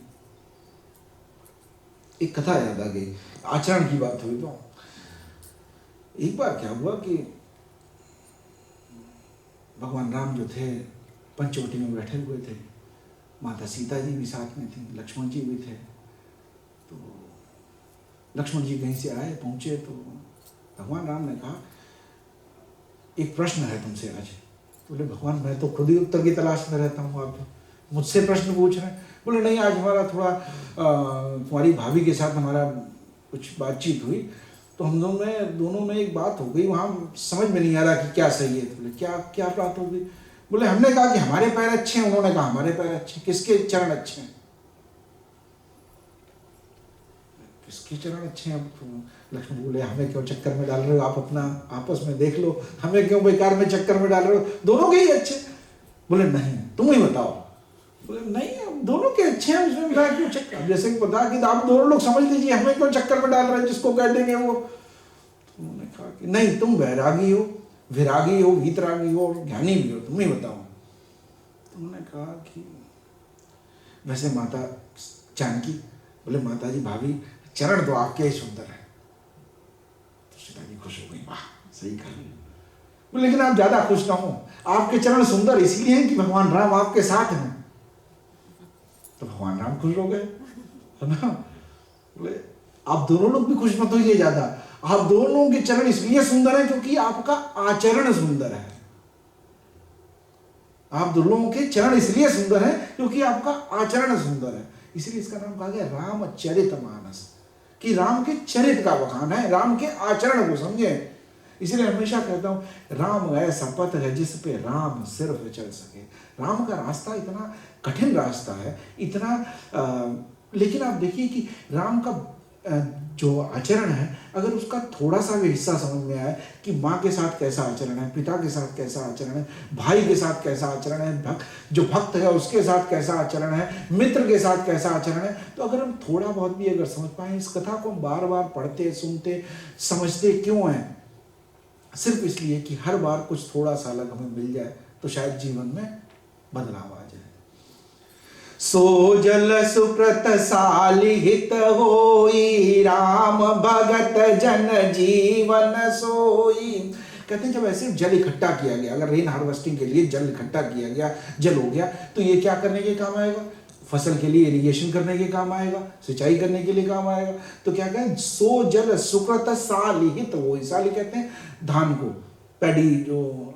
Speaker 1: एक कथा याद आ गई, आचरण की बात हुई तो एक बार क्या हुआ कि भगवान राम जो थे पंचवटी में बैठे हुए थे, माता सीता जी भी साथ में थी, लक्ष्मण जी भी थे। तो लक्ष्मण जी कहीं से आए, पहुंचे तो भगवान राम ने कहा एक प्रश्न है तुमसे आज। बोले भगवान मैं तो खुद ही उत्तर की तलाश में रहता हूँ, आप मुझसे प्रश्न पूछ रहे हैं। बोले नहीं, आज हमारा थोड़ा तुम्हारी भाभी के साथ हमारा कुछ बातचीत हुई, तो हम दोनों में एक बात हो गई, वहाँ समझ में नहीं आ रहा कि क्या सही है। बोले क्या क्या बात हो गई? बोले हमने कहा कि हमारे पैर अच्छे हैं, उन्होंने कहा हमारे पैर अच्छे हैं। किसके चरण अच्छे हैं? किसके चरण अच्छे हैं? अब लक्ष्मण बोले हमें क्यों चक्कर में डाल रहे हो, आप अपना आपस में देख लो, हमें क्यों बेकार में चक्कर में डाल रहे हो, दोनों के ही अच्छे। बोले नहीं तुम ही बताओ। बोले नहीं अब दोनों के अच्छे हैं, उसमें मैं क्यों चक्कर, अब जैसे कि बता कि आप दोनों लोग समझ लीजिए, हमें क्यों चक्कर में डाल रहे हैं, जिसको कह देंगे वो। तो उन्होंने कहा कि नहीं तुम वैरागी हो, विरागी हो, वीतरागी हो और ज्ञानी भी हो, तुम ही बताओ। तो उन्होंने कहा कि वैसे माता जानकी, बोले माता जी भाभी चरण तो आपके ही सुंदर है। तो सीता जी खुश हो गई, वाह सही कहा। बोले लेकिन आप ज्यादा खुश ना हो, आपके चरण सुंदर इसलिए हैं कि भगवान राम आपके साथ हैं। तो भगवान राम खुश हो गए, है ना। बोले आप दोनों लोग भी खुश मत होइए ज्यादा, आप दोनों के चरण इसलिए सुंदर हैं क्योंकि आपका आचरण सुंदर है। आप दोनों के चरण इसलिए सुंदर हैं क्योंकि आपका आचरण सुंदर है। इसलिए इसका नाम कहा गया रामचरितमानस, कि राम के चरित्र का बखान है, राम के आचरण को समझे। इसलिए हमेशा कहता हूं राम ऐसा पथ है जिस पे राम सिर्फ चल सके। राम का रास्ता इतना कठिन रास्ता है, इतना लेकिन आप देखिए कि राम का जो आचरण है, अगर उसका थोड़ा सा भी हिस्सा समझ में आए कि माँ के साथ कैसा आचरण है, पिता के साथ कैसा आचरण है, भाई के साथ कैसा आचरण है, जो भक्त है उसके साथ कैसा आचरण है, मित्र के साथ कैसा आचरण है, तो अगर हम थोड़ा बहुत भी अगर समझ पाए, इस कथा को हम बार बार पढ़ते सुनते समझते क्यों हैं? सिर्फ इसलिए कि हर बार कुछ थोड़ा सा अलग हमें मिल जाए तो शायद जीवन में बदलाव आ जाए। सो जल सुकृत साली हित होई, राम भगत जन जीवन सोई। कहते हैं जब ऐसे जल इकट्ठा किया गया, अगर रेन हार्वेस्टिंग के लिए जल इकट्ठा किया गया, जल हो गया, तो ये क्या करने के काम आएगा? फसल के लिए इरिगेशन करने के काम आएगा, सिंचाई करने के लिए काम आएगा। तो क्या कहते हैं? सो जल सुकृत साली हित होई। साली कहते हैं धान को, पैडी जो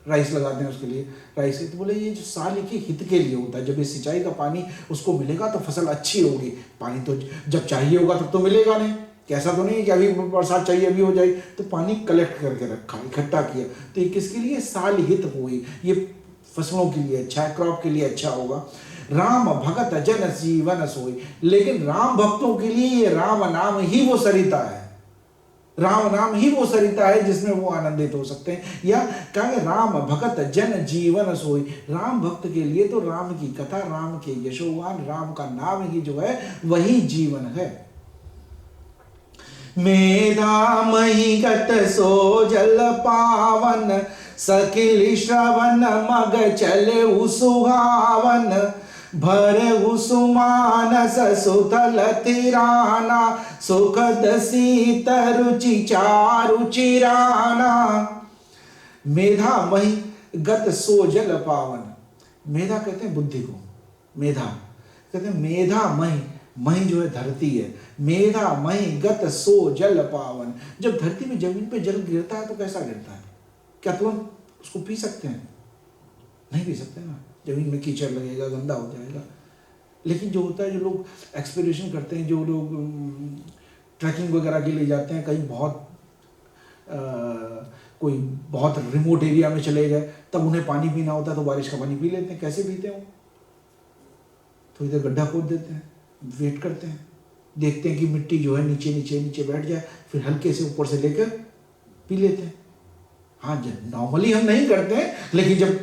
Speaker 1: राइस लगाते हैं उसके लिए, राइस के। तो बोले ये जो साल के हित के लिए होता है, जब ये सिंचाई का पानी उसको मिलेगा तो फसल अच्छी होगी। पानी तो जब चाहिए होगा तब तो मिलेगा नहीं, कैसा तो नहीं है कि अभी बरसात चाहिए अभी हो जाए, तो पानी कलेक्ट करके रखा, इकट्ठा किया। तो ये किसके लिए? साल हित हुई, ये फसलों के लिए अच्छा है, क्रॉप के लिए अच्छा होगा। राम भगत जन जीवन सोई, लेकिन राम भक्तों के लिए ये राम नाम ही वो सरिता है, राम नाम ही वो सरिता है जिसमें वो आनंदित हो सकते हैं। या कहेंगे राम भगत जन जीवन सोई, राम भक्त के लिए तो राम की कथा, राम के यशोगान, राम का नाम ही जो है वही जीवन है। मेधा मही गत सो जल पावन, सकिल श्रवण मग चले सुहावन, भर सुमानस सुतल तिराना, सुखद शीत रुचि चारु चिराना। मेधा मही गत सो जल पावन, मेधा कहते हैं बुद्धि को, मेधा कहते हैं मेधा मही, मही जो है धरती है, मेधा मही गत सो जल पावन। जब धरती में जमीन पे जल गिरता है तो कैसा गिरता है? क्या तुरंत उसको पी सकते हैं? नहीं पी सकते ना, जमीन में कीचड़ लगेगा, गंदा हो जाएगा। लेकिन जो होता है, जो लोग एक्सप्लोरेशन करते हैं, जो लोग ट्रैकिंग वगैरह के लिए जाते हैं, कहीं बहुत कोई बहुत रिमोट एरिया में चले गए, तब उन्हें पानी पीना होता है तो बारिश का पानी पी लेते हैं। कैसे पीते हैं वो? तो इधर गड्ढा खोद देते हैं, वेट करते हैं, देखते हैं कि मिट्टी जो है नीचे नीचे नीचे बैठ जाए, फिर हल्के से ऊपर से लेकर पी लेते हैं। हाँ, नॉर्मली हम नहीं करते हैं, लेकिन जब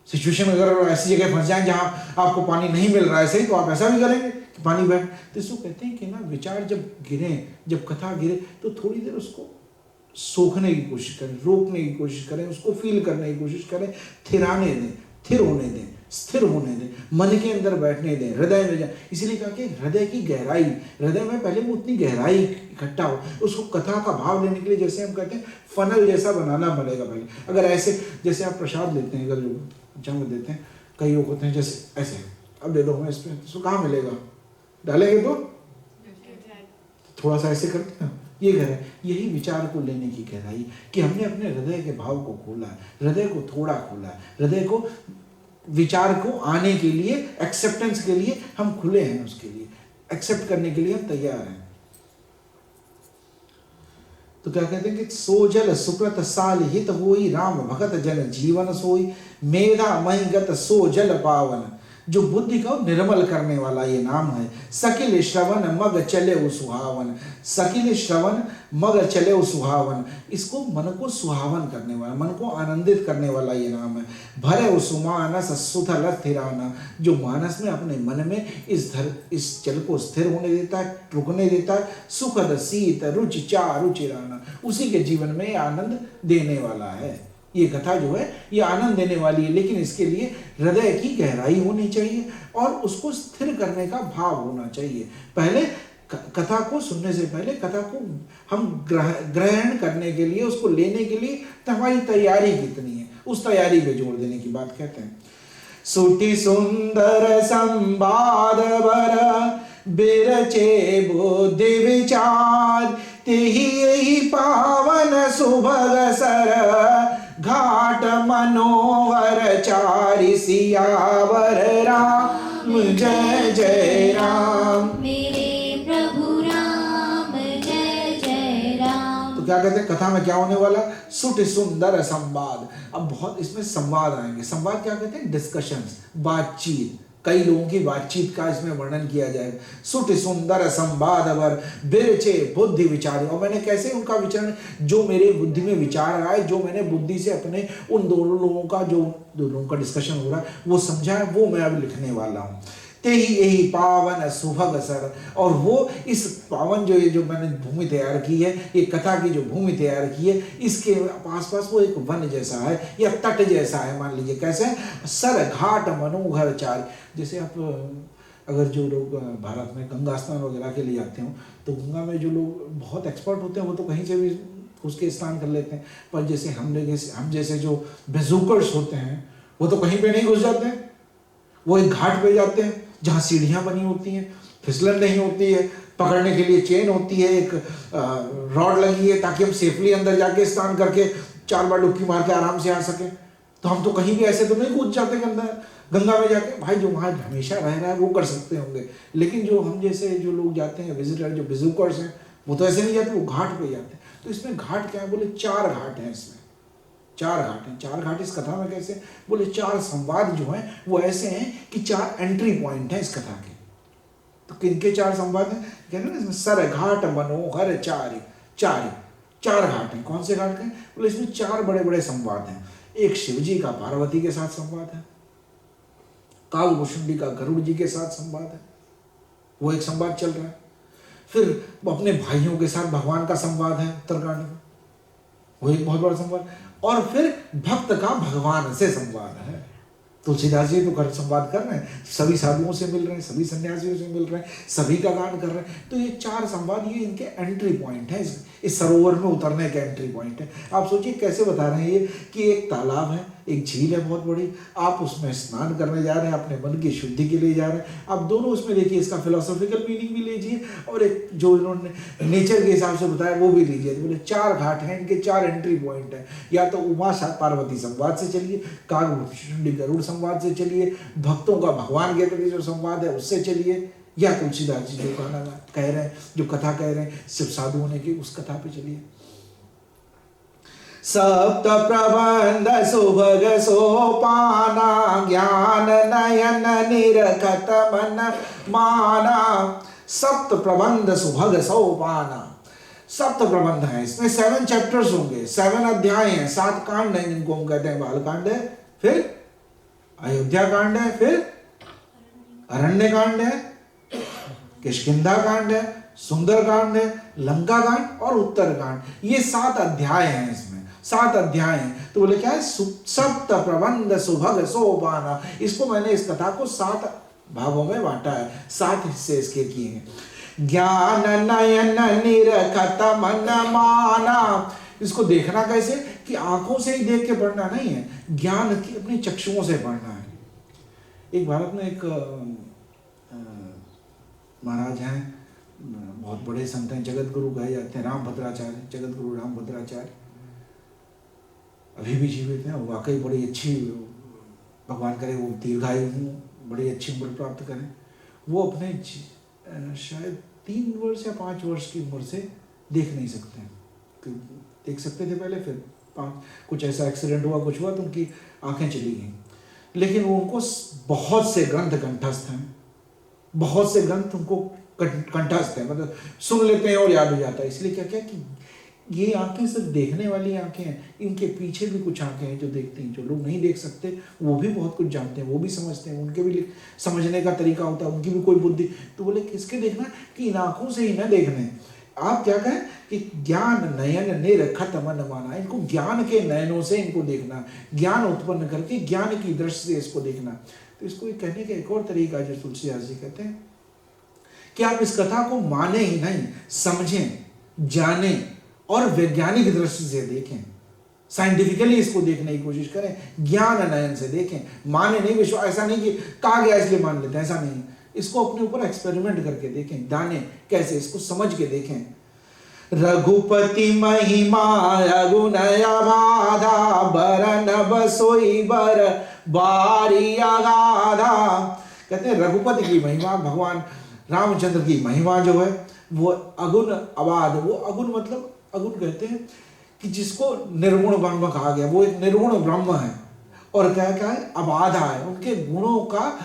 Speaker 1: सिचुएशन अगर ऐसी जगह फंस जाए जहाँ आपको पानी नहीं मिल रहा है सही, तो आप ऐसा भी करेंगे कि पानी बैठ। तो इसको कहते हैं कि ना, विचार जब गिरे, जब कथा गिरे, तो थोड़ी देर उसको सोखने की कोशिश करें, रोकने की कोशिश करें, उसको फील करने की कोशिश करें, थिराने दें, थिर होने दें, स्थिर होने दें, मन के अंदर बैठने दें, हृदय में जाए। इसीलिए कहा कि हृदय की गहराई, हृदय में पहले वो उतनी गहराई इकट्ठा हो, उसको कथा का भाव लेने के लिए, जैसे हम कहते हैं फनल जैसा बनाना पड़ेगा पहले। अगर ऐसे जैसे आप प्रसाद लेते हैं, अगर जो पंचांग देते हैं, कई लोग होते हैं जैसे ऐसे, अब दे दो हमें इस पर, तो कहाँ मिलेगा? डालेंगे तो थोड़ा सा ऐसे करते हैं, ये गहराई, यही विचार को लेने की गहराई, कि हमने अपने हृदय के भाव को खोला है, हृदय को थोड़ा खोला है, हृदय को विचार को आने के लिए, एक्सेप्टेंस के लिए हम खुले हैं, उसके लिए एक्सेप्ट करने के लिए हम तैयार हैं। तो क्या कहते हैं कि सोजल सुकृत साल हित होई, राम भगत जन जीवन सोई, मेधा महिगत सोजल पावन। जो बुद्धि को निर्मल करने वाला ये नाम है। सकिल श्रवण मग चले सुहावन, सकिल श्रवण मग चले सुहावन, इसको मन को सुहावन करने वाला, मन को आनंदित करने वाला ये नाम है। भरे सुमानस सुथल स्थिराना, जो मानस में, अपने मन में इस जल को स्थिर होने देता है, रुकने देता है। सुखद शीत रुचि चारु चिराना, उसी के जीवन में आनंद देने वाला है। ये कथा जो है ये आनंद देने वाली है, लेकिन इसके लिए हृदय की गहराई होनी चाहिए और उसको स्थिर करने का भाव होना चाहिए। पहले कथा को सुनने से पहले कथा को हम ग्रहण करने के लिए, उसको लेने के लिए हमारी तैयारी कितनी है, उस तैयारी पे जोर देने की बात कहते हैं। सुटि सुंदर संवाद बर बिरचे बुद्धि विचार, तेहि यही पावन सुभग सर, घाट मनोहर चारि सियावर राम जय जय राम।
Speaker 2: मेरे प्रभु राम जय जय राम।
Speaker 1: तो क्या कहते हैं कथा में क्या होने वाला? सुट सुंदर संवाद। अब बहुत इसमें संवाद आएंगे। संवाद क्या कहते हैं? डिस्कशंस, बातचीत, कई लोगों की बातचीत का इसमें वर्णन किया जाएगा। सुट सुंदर संवाद अवर बिरचे बुद्धि विचार। और मैंने कैसे उनका विचार, जो मेरे बुद्धि में विचार आए, जो मैंने बुद्धि से अपने उन दोनों लोगों का, जो दोनों लोगों का डिस्कशन हो रहा है वो समझा है, वो मैं अब लिखने वाला हूँ। ते ही यही पावन सुभग सर, और वो इस पावन जो ये जो मैंने भूमि तैयार की है, ये कथा की जो भूमि तैयार की है, इसके आसपास वो एक वन जैसा है या तट जैसा है। मान लीजिए कैसे? सर घाट मनोहर चार। जैसे आप अगर जो लोग भारत में गंगा स्नान वगैरह के लिए जाते हो, तो गंगा में जो लोग बहुत एक्सपर्ट होते हैं वो तो कहीं से भी उसके स्नान कर लेते हैं, पर जैसे हम जैसे जो बेजूकर्स होते हैं वो तो कहीं पे नहीं घुस जाते हैं, वो एक घाट पे जाते हैं जहाँ सीढ़ियाँ बनी होती हैं, फिसलन नहीं होती है, पकड़ने के लिए चेन होती है, एक रॉड लगी है ताकि हम सेफली अंदर जाके स्नान करके 4 बार डुबकी मार के आराम से आ सकें। तो हम तो कहीं भी ऐसे तो नहीं कूद जाते गंगा में जाके। भाई जो वहाँ हमेशा रह रहा है वो कर सकते होंगे, लेकिन जो हम जैसे जो लोग जाते हैं विजिटर, जो विजिटर्स हैं, वो तो ऐसे नहीं जाते, वो घाट पे जाते हैं। तो इसमें घाट क्या है? बोले 4 घाट हैं इसमें, 4 घाट हैं। 4 घाट इस कथा में कैसे? बोले 4 संवाद जो हैं वो ऐसे हैं कि 4 एंट्री पॉइंट हैं इस कथा के। तो किनके 4 संवाद हैं? कहते हैं ना इसमें सर घाट मनोहर चार घाट हैं। कौन से घाट हैं? बोले इसमें 4 बड़े बड़े संवाद हैं। एक शिवजी का पार्वती के साथ संवाद है, कालभूषुंडी का गरुड़ जी के साथ संवाद है, वो एक संवाद चल रहा है। फिर अपने भाइयों के साथ भगवान का संवाद है उत्तरकांड में, वो एक बहुत बड़ा संवाद। और फिर भक्त का भगवान से संवाद है। तुलसीदास जी तो संवाद कर रहे हैं, सभी साधुओं से मिल रहे हैं, सभी सन्यासियों से मिल रहे हैं, सभी का गान कर रहे हैं। तो ये 4 संवाद, ये इनके एंट्री पॉइंट है, इस सरोवर में उतरने के एंट्री पॉइंट है। आप सोचिए कैसे बता रहे हैं ये कि एक तालाब है, एक झील है बहुत बड़ी, आप उसमें स्नान करने जा रहे हैं, अपने मन की शुद्धि के लिए जा रहे हैं। आप दोनों उसमें देखिए, इसका फिलोसॉफिकल मीनिंग भी लीजिए और एक जो इन्होंने नेचर के हिसाब से बताया वो भी लीजिए। तो बोले 4 घाट हैं, इनके 4 एंट्री पॉइंट हैं। या तो उमा पार्वती संवाद से चलिए, काकभूषुंडी गरुड़ संवाद से चलिए, भक्तों का भगवान के प्रति जो संवाद है उससे चलिए, या तुलसीदास जी जो गाना कह रहे हैं, जो कथा कह रहे हैं शिव साधु होने की, उस कथा पे चलिए। सप्त प्रबंध सुभग सोपाना, ज्ञान नयन निरखत मन माना। सप्त प्रबंध सुभग सोपाना, सप्त प्रबंध है, इसमें 7 चैप्टर्स होंगे, 7 अध्याय हैं, 7 कांड हैं, जिनको हम कहते हैं बाल कांड है, फिर अयोध्या कांड है, फिर अरण्य कांड है, किष्किंधा कांड है, सुंदर कांड है, लंका कांड और उत्तर कांड। ये 7 अध्याय हैं, इसमें 7 अध्याय हैं। तो बोले क्या है, सप्त प्रबंध सुभग सोपाना। इसको मैंने इस कथा को 7 भागों में बांटा है, 7 हिस्से इसके किए हैं। ज्ञान नयन निरखत मन माना, इसको देखना कैसे कि आंखों से ही देख के पढ़ना नहीं है, ज्ञान की अपनी चक्षुओं से पढ़ना है। एक भारत में एक महाराज हैं, बहुत बड़े संत हैं, जगत गुरु कहे जाते हैं, रामभद्राचार्य, जगत गुरु रामभद्राचार्य, अभी भी जीवित हैं। वाकई बड़ी अच्छी, भगवान करे वो दीर्घायु हों, बड़ी अच्छी उम्र प्राप्त करें। वो अपने शायद 3 वर्ष या 5 वर्ष की उम्र से देख नहीं सकते, देख सकते थे पहले, फिर 5 कुछ ऐसा एक्सीडेंट हुआ, कुछ हुआ तो उनकी आंखें चली गई। लेकिन वो उनको बहुत से ग्रंथ कंठस्थ हैं, बहुत से ग्रंथ उनको कंठस्थ है, मतलब सुन लेते हैं और याद हो जाता है। इसलिए क्या क्या कि ये आंखें सिर्फ देखने वाली आंखें हैं, इनके पीछे भी कुछ आंखें हैं जो देखती हैं। जो लोग नहीं देख सकते वो भी बहुत कुछ जानते हैं, वो भी समझते हैं, उनके भी समझने का तरीका होता है, उनकी भी कोई बुद्धि। तो बोले किसके देखना कि इन आंखों से ही न देखने। आप क्या कहें कि ज्ञान नयन निरखत मन माना, इनको ज्ञान के नयनों से इनको देखना, ज्ञान उत्पन्न करके ज्ञान की दृष्टि से इसको देखना। तो इसको कहने का एक और तरीका जो तुलसीदास जी कहते हैं कि आप इस कथा को माने ही नहीं, समझें, जानें और वैज्ञानिक दृष्टि से देखें, साइंटिफिकली इसको देखने की कोशिश करें, ज्ञान नयन से देखें, माने नहीं, विश्वास ऐसा नहीं कि कहा गया इसलिए मान लेते हैं, ऐसा नहीं। इसको अपने ऊपर एक्सपेरिमेंट करके देखें, जानें कैसे, इसको समझ के देखें। रघुपति महिमा अगुनया बाधा, बरन बसोई बर बारी अगाधा। कहते हैं रघुपति की महिमा, भगवान रामचंद्र की महिमा जो है वो अगुण अबाध। वो अगुण मतलब, अगुण कहते हैं कि जिसको निर्गुण ब्रह्म कहा गया, वो एक निर्गुण ब्रह्म है। और क्या क्या है, अबाधा है, उनके गुणों का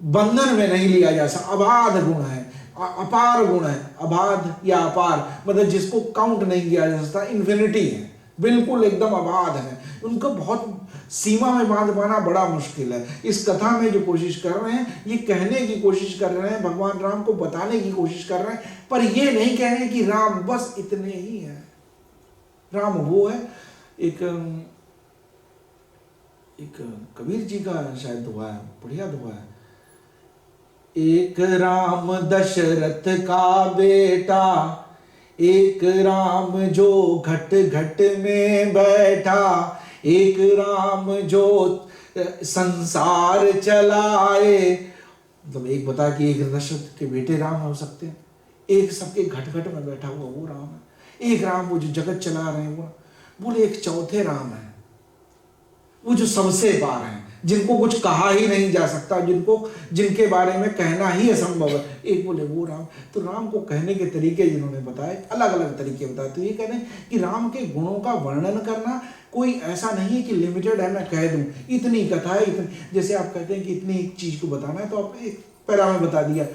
Speaker 1: बंधन में नहीं लिया जा सकता, अबाध गुण है, अपार गुण है। अबाध या अपार मतलब जिसको काउंट नहीं किया जा सकता, इन्फिनिटी है, बिल्कुल एकदम अबाध है। उनको बहुत सीमा में बांध पाना बड़ा मुश्किल है। इस कथा में जो कोशिश कर रहे हैं, ये कहने की कोशिश कर रहे हैं, भगवान राम को बताने की कोशिश कर रहे हैं, पर ये नहीं कह रहे कि राम बस इतने ही है। राम वो है, एक कबीर जी का शायद दुआ है, बढ़िया दुआ है। एक राम दशरथ का बेटा, एक राम जो घट घट में बैठा, एक राम जो संसार चलाए। मतलब एक बता कि एक दशरथ के बेटे राम हो सकते हैं, एक सबके घट घट में बैठा हुआ वो राम है। एक राम वो जो जगत चला रहे हैं वो, बोले एक चौथे राम है, वो जो सबसे पार हैं, जिनको कुछ कहा ही नहीं जा सकता, जिनके बारे में कहना ही असंभव है। एक बोले वो राम। तो राम को कहने के तरीके जिन्होंने बताए, अलग अलग तरीके बताए। तो ये कह रहे हैं कि राम के गुणों का वर्णन करना कोई ऐसा नहीं है कि लिमिटेड है, मैं कह दूं इतनी कथा है, इतनी, जैसे आप कहते हैं कि इतनी चीज को बताना है तो आप एक पैरा में बता दिया,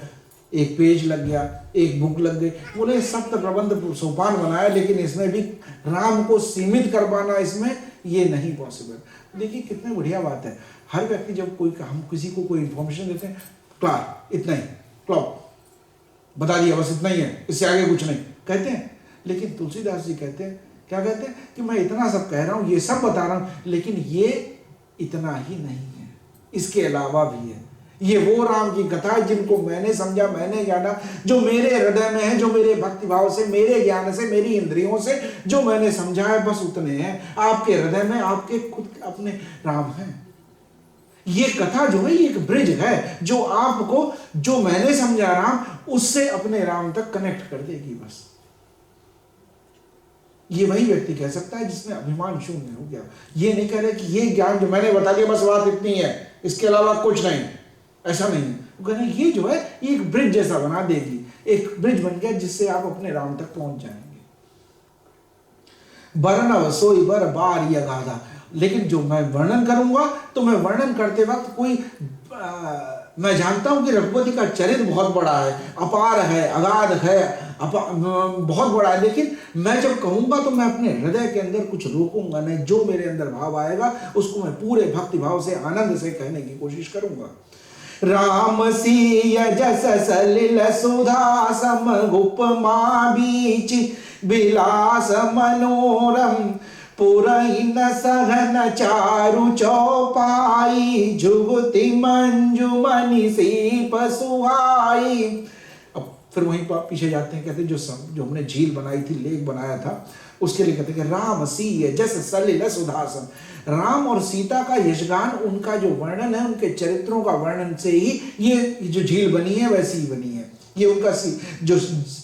Speaker 1: एक पेज लग गया, एक बुक लग गई। बोले सप्त प्रबंध सोपान बनाया, लेकिन इसमें भी राम को सीमित कर पाना, इसमें ये नहीं पॉसिबल। देखिए कितनी बढ़िया बात है। हर व्यक्ति जब हम किसी को कोई इंफॉर्मेशन देते हैं, क्लार इतना ही, क्लॉक बता दिया, बस इतना ही है, इससे आगे कुछ नहीं कहते हैं। लेकिन तुलसीदास जी कहते हैं, क्या कहते हैं कि मैं इतना सब कह रहा हूँ, ये सब बता रहा हूँ, लेकिन ये इतना ही नहीं है, इसके अलावा भी है। ये वो राम की कथा है जिनको मैंने समझा, मैंने जाना, जो मेरे हृदय में है, जो मेरे भक्ति भाव से, मेरे ज्ञान से, मेरी इंद्रियों से जो मैंने समझा है, बस उतने हैं। आपके हृदय में आपके खुद अपने राम हैं। ये कथा जो है ये एक ब्रिज है जो आपको, जो मैंने समझा राम, उससे अपने राम तक कनेक्ट कर देगी। बस ये वही व्यक्ति कह सकता है जिसमें अभिमान शून्य हो गया। ये नहीं कह रहे कि ये ज्ञान जो मैंने बता दिया बस बात इतनी है, इसके अलावा कुछ नहीं, ऐसा नहीं है। वो कह रहे ये जो है ये एक ब्रिज जैसा बना देगी, एक ब्रिज बन गया जिससे आप अपने राम तक पहुंच जाएंगे। बरनव सोई बर बार अगाधा, लेकिन जो मैं वर्णन करूंगा तो मैं वर्णन करते वक्त कोई मैं जानता हूं कि रघुपति का चरित्र बहुत बड़ा है, अपार है, अगाध है, बहुत बड़ा है, लेकिन मैं जब कहूंगा तो मैं अपने हृदय के अंदर कुछ रोकूंगा नहीं। जो मेरे अंदर भाव आएगा उसको मैं पूरे भक्ति भाव से, आनंद से कहने की कोशिश करूंगा। राम सिय जस सलिल सुधा सम उपमा बीच विलास मनोरम, पुरैन सहन चारु चौपाई, जुगति मंजुमनि सीप सुहाई। अब फिर वहीं पर पीछे जाते हैं, कहते हैं जो हमने झील बनाई थी, लेक बनाया था, उसके लिए कहते हैं कि राम सिय जस सलिल सुधासम। राम और सीता का यशगान, उनका जो वर्णन है, उनके चरित्रों का वर्णन से ही ये जो झील बनी है वैसी ही बनी है। ये उनका जो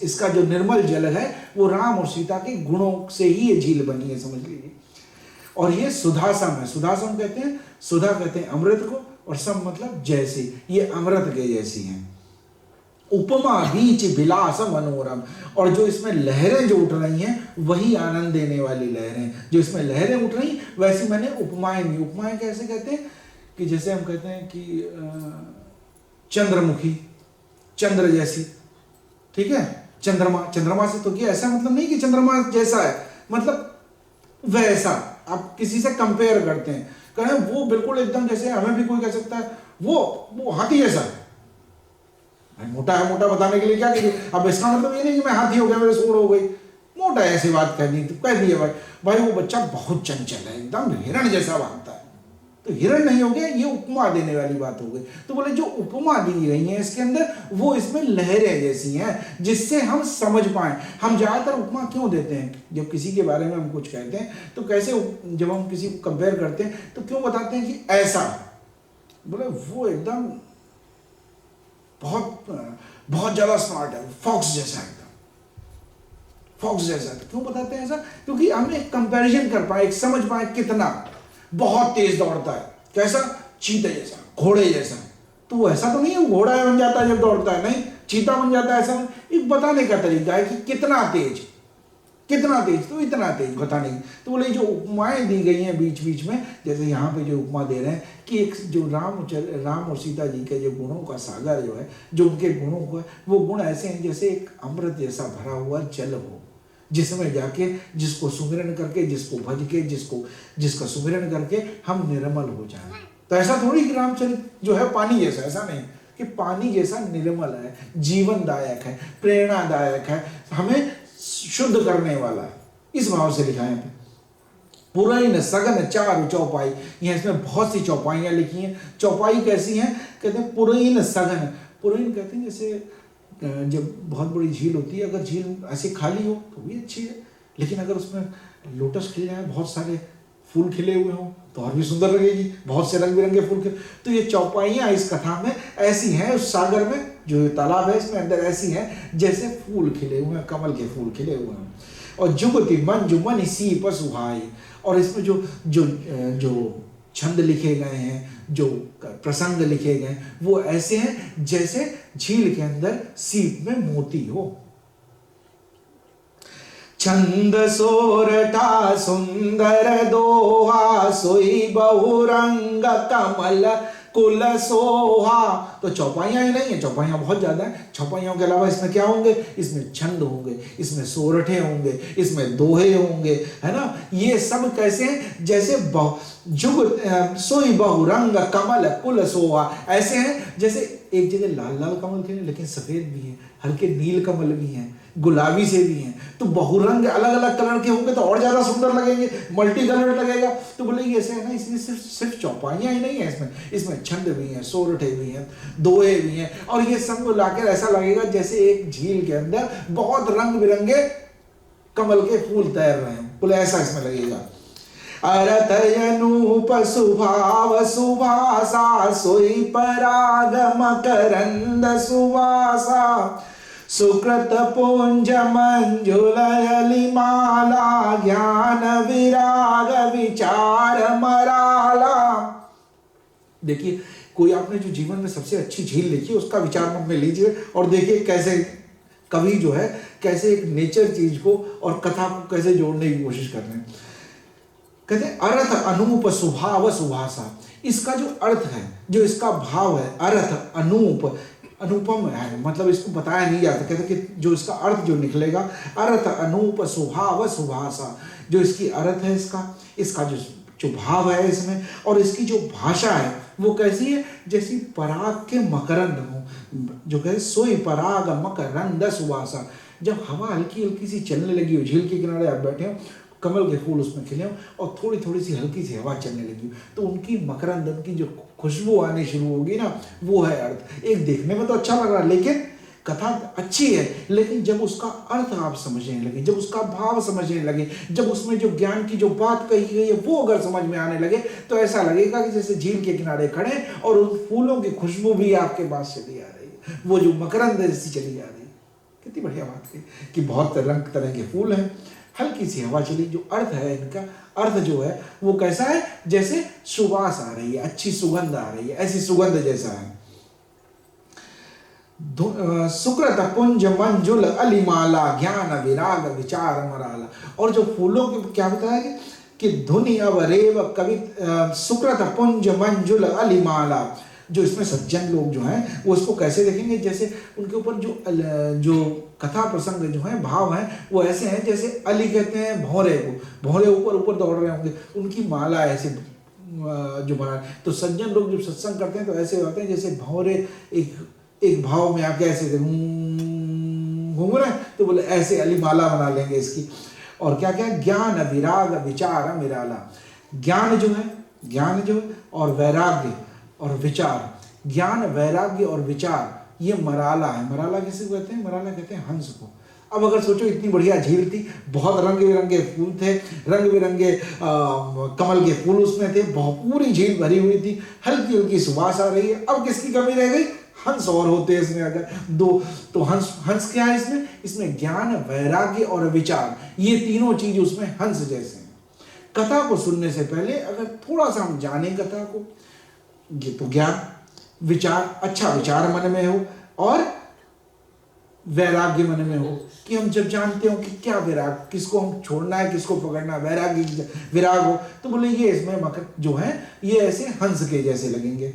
Speaker 1: इसका जो निर्मल जल है वो राम और सीता के गुणों से ही ये झील बनी है, समझ लीजिए। और ये सुधासम है। सुधासम कहते हैं, सुधा कहते हैं अमृत को, और सम मतलब जैसे, ये अमृत के जैसी हैं। उपमा बीच विलास मनोरम, और जो इसमें लहरें जो उठ रही हैं वही आनंद देने वाली लहरें, जो इसमें लहरें उठ रही वैसी मैंने उपमाएं दी। उपमाएं कैसे कहते हैं कि जैसे हम कहते हैं कि चंद्रमुखी, चंद्र जैसी, ठीक है, चंद्रमा, चंद्रमा से तो किया, ऐसा मतलब नहीं कि चंद्रमा जैसा है, मतलब वैसा। आप किसी से कंपेयर करते हैं, कहें वो बिल्कुल एकदम जैसे, हमें भी कोई कह सकता है वो हाथी जैसा है। मोटा है, मोटा बताने के लिए क्या करिए। अब इसका मतलब ये नहीं कि मैं हाथी हो गया, मेरे सूढ़ हो गई, मोटा है, ऐसी बात कह दी तो कह दिया भाई वो बच्चा बहुत चंचल है, एकदम हिरण जैसा भागता है, तो हिरण नहीं हो गया, ये उपमा देने वाली बात हो गई। तो बोले जो उपमा दी गई है इसके अंदर, वो इसमें लहरें जैसी हैं जिससे हम समझ पाएं। हम ज्यादातर उपमा क्यों देते हैं, जब किसी के बारे में हम कुछ कहते हैं तो कैसे, जब हम किसी को कंपेयर करते हैं तो क्यों बताते हैं कि ऐसा, बोले वो एकदम बहुत ज्यादा स्मार्ट है, फॉक्स जैसा, एकदम फॉक्स जैसा। तो क्यों बताते हैं ऐसा, क्योंकि हम एक कंपैरिजन कर पाए, एक समझ पाए कितना बहुत तेज दौड़ता है, कैसा, चीते जैसा, घोड़े जैसा। तो वो ऐसा तो नहीं है घोड़ा बन जाता है जब दौड़ता है, नहीं, चीता बन जाता है, ऐसा एक बताने का तरीका है कि कितना तेज, तो इतना तेज बताने की। तो बोले जो उपमाएं दी गई हैं बीच बीच में, जैसे यहाँ पे जो उपमा दे रहे हैं कि एक जो राम और सीता जी के जो गुणों का सागर जो है, जो उनके गुणों को, वो गुण ऐसे हैं जैसे एक अमृत जैसा भरा हुआ जल हो, जिसमें जाके जिसको सुमिरन करके, जिसको भज के, जिसका सुमिरन करके हम निर्मल हो जाए। तो ऐसा थोड़ी कि रामचरित जो है पानी जैसा, ऐसा नहीं कि पानी जैसा निर्मल है, जीवनदायक है, प्रेरणादायक है, हमें शुद्ध करने वाला है, इस भाव से लिखा है। पुरैन सघन चारु चौपाई, यहाँ इसमें बहुत सी चौपाइयाँ लिखी हैं। चौपाई कैसी हैं, कहते हैं पुरैन सघन। पुरैन कहते हैं जैसे जब बहुत बड़ी झील होती है, अगर झील ऐसे खाली हो तो भी अच्छी है, लेकिन अगर उसमें लोटस खिले हैं, बहुत सारे फूल खिले हुए हों तो और भी सुंदर लगेगी, बहुत से रंग बिरंगे फूल खिले। तो ये चौपाइयाँ इस कथा में ऐसी हैं, उस सागर में जो तालाब है इसमें अंदर ऐसी हैं जैसे फूल खिले हुए हैं, कमल के फूल खिले हुए हैं। और जुगति मंजुमनि सीप सुहाई, और इसमें जो छंद लिखे गए हैं, जो प्रसंग लिखे गए हैं, वो ऐसे हैं जैसे झील के अंदर सीप में मोती हो। छंद सोरठा सुंदर दोहा, सोई बहुरंग कमल कुल सोहा। तो चौपाइयाँ ही नहीं है, चौपाइयाँ बहुत ज्यादा है। चौपाइयों के अलावा इसमें क्या होंगे, इसमें छंद होंगे, इसमें सोरठे होंगे, इसमें दोहे होंगे, है ना। ये सब कैसे हैं, जैसे जुग सोई बहुरंग कमल कुल सोहा, ऐसे हैं जैसे एक जगह लाल लाल कमल खिले लेकिन सफेद भी हैं, हल्के नील कमल भी हैं, गुलाबी से भी हैं। तो बहुरंग अलग अलग कलर के होंगे तो और ज़्यादा सुंदर लगेंगे, मल्टी कलर लगेगा। तो बोले ये ऐसे है ना, इसमें सिर्फ चौपाइयाँ ही नहीं है, इसमें छंद भी हैं, सोरठे भी हैं, दोहे भी हैं, और ये सब मिलाकर ऐसा लगेगा जैसे एक झील के अंदर बहुत रंग बिरंगे कमल के फूल तैर रहे हैं। बोले ऐसा इसमें लगेगा। अरथ अनूप सुभाव सुभासा, सोई पराग मकरंद सुवासा, सुकृत पुंज मंजुल माला, ज्ञान विराग विचार मराला। देखिए, कोई आपने जो जीवन में सबसे अच्छी झील देखी उसका विचार मन में लीजिए और देखिए कैसे कवि जो है कैसे एक नेचर चीज को और कथा को कैसे जोड़ने की कोशिश कर रहे हैं। कहते हैं अर्थ अनूप सुभाव सुभाषा, इसका जो अर्थ है, जो इसका भाव है, अर्थ अनूप, अनुपम है, मतलब इसको बताया नहीं जाता। कहते कि जो इसका अर्थ जो निकलेगा, अर्थ अनूप स्वभाव सुभाषा, जो इसकी अर्थ है, इसका जो भाव है इसमें, और इसकी जो भाषा है वो कैसी है, जैसी पराग के मकरंद हो, जो कहते सोई पराग मकरंद सुभाषा। जब हवा हल्की हल्की सी चलने लगी हो, झील के किनारे आप बैठे हो, कमल के फूल उसमें खिले हो और थोड़ी थोड़ी सी हल्की सी हवा चलने लगी, तो उनकी मकरंद, उनकी जो खुशबू आनी शुरू होगी ना, वो है अर्थ। एक देखने में तो अच्छा लग रहा है, लेकिन कथा अच्छी है, लेकिन जब उसका अर्थ आप समझने लगे, जब उसका भाव समझने लगे, जब उसमें जो ज्ञान की जो बात कही गई है वो अगर समझ में आने लगे, तो ऐसा लगेगा कि जैसे झील के किनारे खड़े और उन फूलों की खुशबू भी आपके पास चली आ रही है, वो जो मकरंद जैसी चली आ रही है। कितनी बढ़िया बात की कि बहुत रंग तरह के फूल हैं, हल्की सी हवा चली, जो अर्थ है इनका, अर्थ जो है वो कैसा है, जैसे सुवास आ रही है, अच्छी सुगंध आ रही है, ऐसी सुगंध जैसा है। सुकृत पुंज मंजुल अलिमाला, ज्ञान विराग विचार मराला। और जो फूलों के क्या बताया कि धुनि अवरेव कवि, सुकृत पुंज मंजुल अलिमाला, जो इसमें सज्जन लोग जो हैं वो इसको कैसे देखेंगे, जैसे उनके ऊपर जो कथा प्रसंग जो है, भाव है, वो ऐसे हैं जैसे अली कहते हैं भौरे को, भौरे ऊपर ऊपर दौड़ रहे होंगे, उनकी माला ऐसे जो बना। तो सज्जन लोग जब सत्संग करते हैं तो ऐसे होते हैं जैसे भौरे एक भाव में आके ऐसे घूम रहे हैं, तो बोले ऐसे अली माला बना लेंगे इसकी। और क्या क्या, ज्ञान विराग विचार मिराला, ज्ञान जो और वैराग्य और विचार, ज्ञान वैराग्य और विचार, ये मराला है। मराला किसे कहते हैं, मराला कहते हैं हंस को। अब अगर सोचो इतनी बढ़िया झील थी, बहुत रंग बिरंगे फूल थे, रंग बिरंगे कमल के फूल उसमें थे, पूरी झील भरी हुई थी, हल्की हल्की सुवास आ रही है, अब किसकी कमी रह गई, हंस और होते हैं इसमें अगर दो, तो हंस क्या है इसमें ज्ञान वैराग्य और विचार, ये तीनों चीज उसमें हंस जैसे हैं। कथा को सुनने से पहले अगर थोड़ा सा हम जाने कथा को, तो ज्ञान विचार, अच्छा विचार मन में हो और वैराग्य मन में हो, कि हम जब जानते हो कि क्या विराग, किसको हम छोड़ना है, किसको पकड़ना है, वैराग्य विराग हो, तो बोले ये इसमें मकर जो है ये ऐसे हंस के जैसे लगेंगे।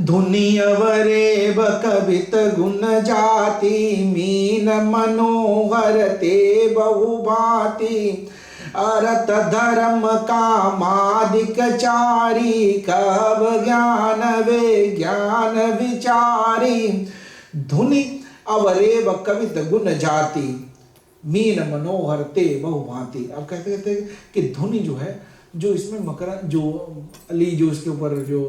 Speaker 1: धुनि अवरेब कवित गुण जाति, मीन मनोहर ते बहुभाति, अरत धर्म कामादिक चारी, कव ज्ञान विज्ञान विचारी। धुनि अवरेब कवित गुण जाति, मीन मनोहर ते बहुभांति। अब कहते कि धुनि जो है, जो इसमें मकर, जो अली जो इसके ऊपर जो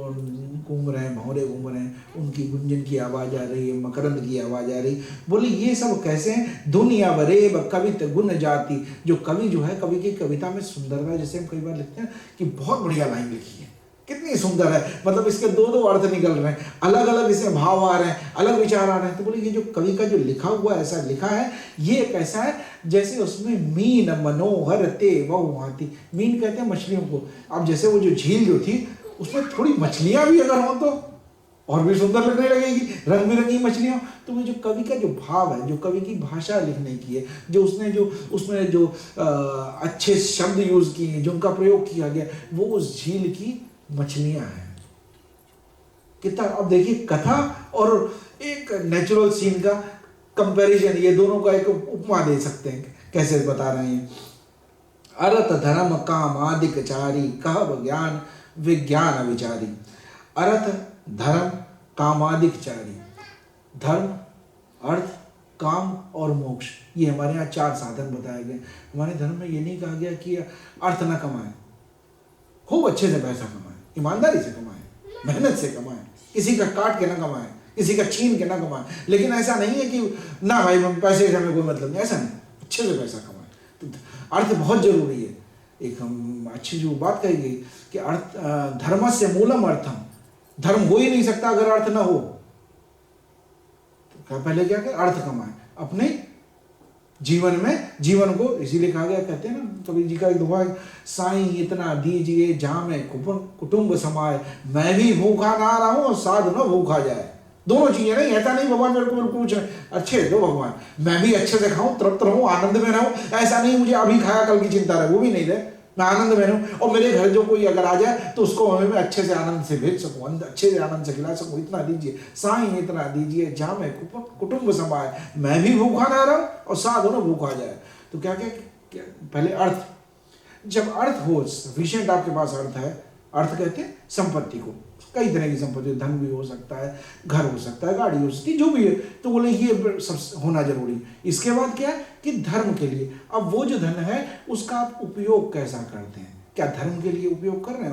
Speaker 1: घूम रहे हैं, भौरे घूम रहे हैं, उनकी गुंजन की आवाज आ रही है, मकरंद की आवाज आ रही, बोले ये सब कैसे हैं, दुनिया वरेब कवित गुण जाति। जो कवि जो है, कवि की कविता में सुंदरता, जैसे हम कई बार लिखते हैं कि बहुत बढ़िया लाइन लिखी है, कितनी सुंदर है, मतलब इसके दो दो अर्थ निकल रहे हैं, अलग अलग इसमें भाव आ रहे हैं, अलग विचार आ रहे हैं। तो बोले ये जो कवि का जो लिखा हुआ ऐसा लिखा है, ये कैसा है, जैसे उसमें मीन मनोहर ते बहुभांति। मीन कहते हैं मछलियों को। अब जैसे वो जो झील जो थी उसमें थोड़ी मछलियां भी अगर हो तो और भी सुंदर लगने लगेगी, रंग बिरंगी मछलियां। तो वो जो कवि का जो भाव है, जो कवि की भाषा लिखने की है, जो उसमें जो अच्छे शब्द यूज किए, जो उनका प्रयोग किया गया, वो उस झील की मछलियां हैं। कितना, अब देखिए कथा और एक नेचुरल सीन का कंपैरिजन, ये दोनों का एक उपमा दे सकते हैं, कैसे बता रहे हैं। अर्थ धर्म काम आदिक चारी, कहब ज्ञान विज्ञान विचारी। अर्थ धर्म कामादिक चारी, धर्म अर्थ काम और मोक्ष, ये हमारे यहाँ 4 साधन बताए गए। हमारे धर्म में ये नहीं कहा गया कि अर्थ न कमाए, खूब अच्छे से पैसा कमाए, ईमानदारी से कमाए, मेहनत से कमाए, किसी का काट के ना कमाए, किसी का छीन के ना कमाए। लेकिन ऐसा नहीं है कि ना भाई पैसे से हमें कोई मतलब नहीं, ऐसा नहीं, अच्छे से पैसा कमाए। तो अर्थ बहुत जरूरी है। एक हम अच्छी जो बात कही गई कि अर्थ धर्म से मूलम अर्थम, धर्म हो ही नहीं सकता अगर अर्थ ना हो। तो पहले क्या कर, अर्थ कमाए अपने जीवन में, जीवन को। इसीलिए कहा गया, कहते हैं ना कबीर जी का एक दोहा, साईं इतना दीजिए जहाँ में कुटुंब समाए, मैं भी भूखा ना रहूं और साधु न भूखा जाए। दोनों चीजें नहीं, ऐसा नहीं भगवान मेरे को कुछ अच्छे दो भगवान, मैं भी अच्छे से खाऊं, तृप्त रहूं, आनंद में रहूं। ऐसा नहीं मुझे अभी खाया कल की चिंता रहे, वो भी नहीं रहे, मैं आनंद में रहूं। और मेरे घर जो कोई अगर आ जाए तो उसको मैं अच्छे से आनंद से भेज सकूं, अच्छे से आनंद से खिला सकूं। इतना दीजिए साईं इतना दीजिए जहाँ में कुटुंब समाए, मैं भी भूखा ना रहूं और साधु न भूखा जाए। तो क्या क्या, क्या पहले अर्थ, जब अर्थ हो सफिशिएंट, आपके पास अर्थ है, अर्थ कहते हैं संपत्ति को, कई तरह की संपत्ति, धन भी हो सकता है, घर हो सकता है, गाड़ी हो सकती है, जो भी है, तो बोले ये सब होना जरूरी। इसके बाद क्या है कि धर्म के लिए, अब वो जो धन है उसका आप उपयोग कैसा करते हैं, क्या धर्म के लिए उपयोग कर रहे हैं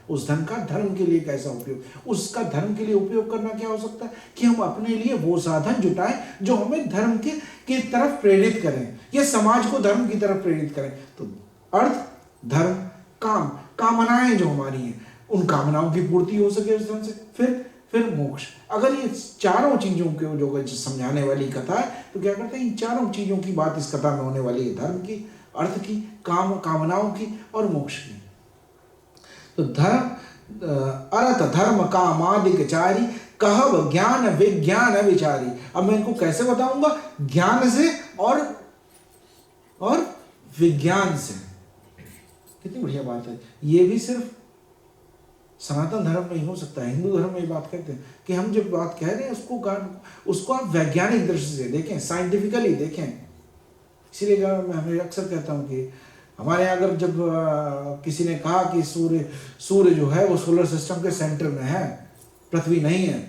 Speaker 1: उस धन का, धर्म के लिए कैसा उपयोग, उसका धर्म के लिए उपयोग करना क्या हो सकता है कि हम अपने लिए वो साधन जुटाएं जो हमें धर्म की तरफ प्रेरित करें, या समाज को धर्म की तरफ प्रेरित करें। तो अर्थ, धर्म, काम, कामनाएं जो हमारी हैं, उन कामनाओं की पूर्ति हो सके उस ढंग से, फिर मोक्ष। अगर ये चारों चीजों के जो समझाने वाली कथा है, तो क्या करते हैं, इन चारों चीजों की बात इस कथा में होने वाली है, धर्म की, अर्थ की, कामनाओं की और मोक्ष की। तो धर्म, अर्थ धर्म कामादिक चारी, कहब ज्ञान विज्ञान विचारी। अब मैं इनको कैसे बताऊंगा, ज्ञान से और विज्ञान से। कितनी बढ़िया बात है। ये भी सिर्फ सनातन धर्म में ही हो सकता है, हिंदू धर्म में ये बात कहते हैं कि हम जब बात कह रहे हैं उसको आप वैज्ञानिक दृष्टि से देखें, साइंटिफिकली देखें। इसीलिए मैं अक्सर कहता हूँ कि हमारे यहाँ अगर जब किसी ने कहा कि सूर्य जो है वो सोलर सिस्टम के सेंटर में है, पृथ्वी नहीं है,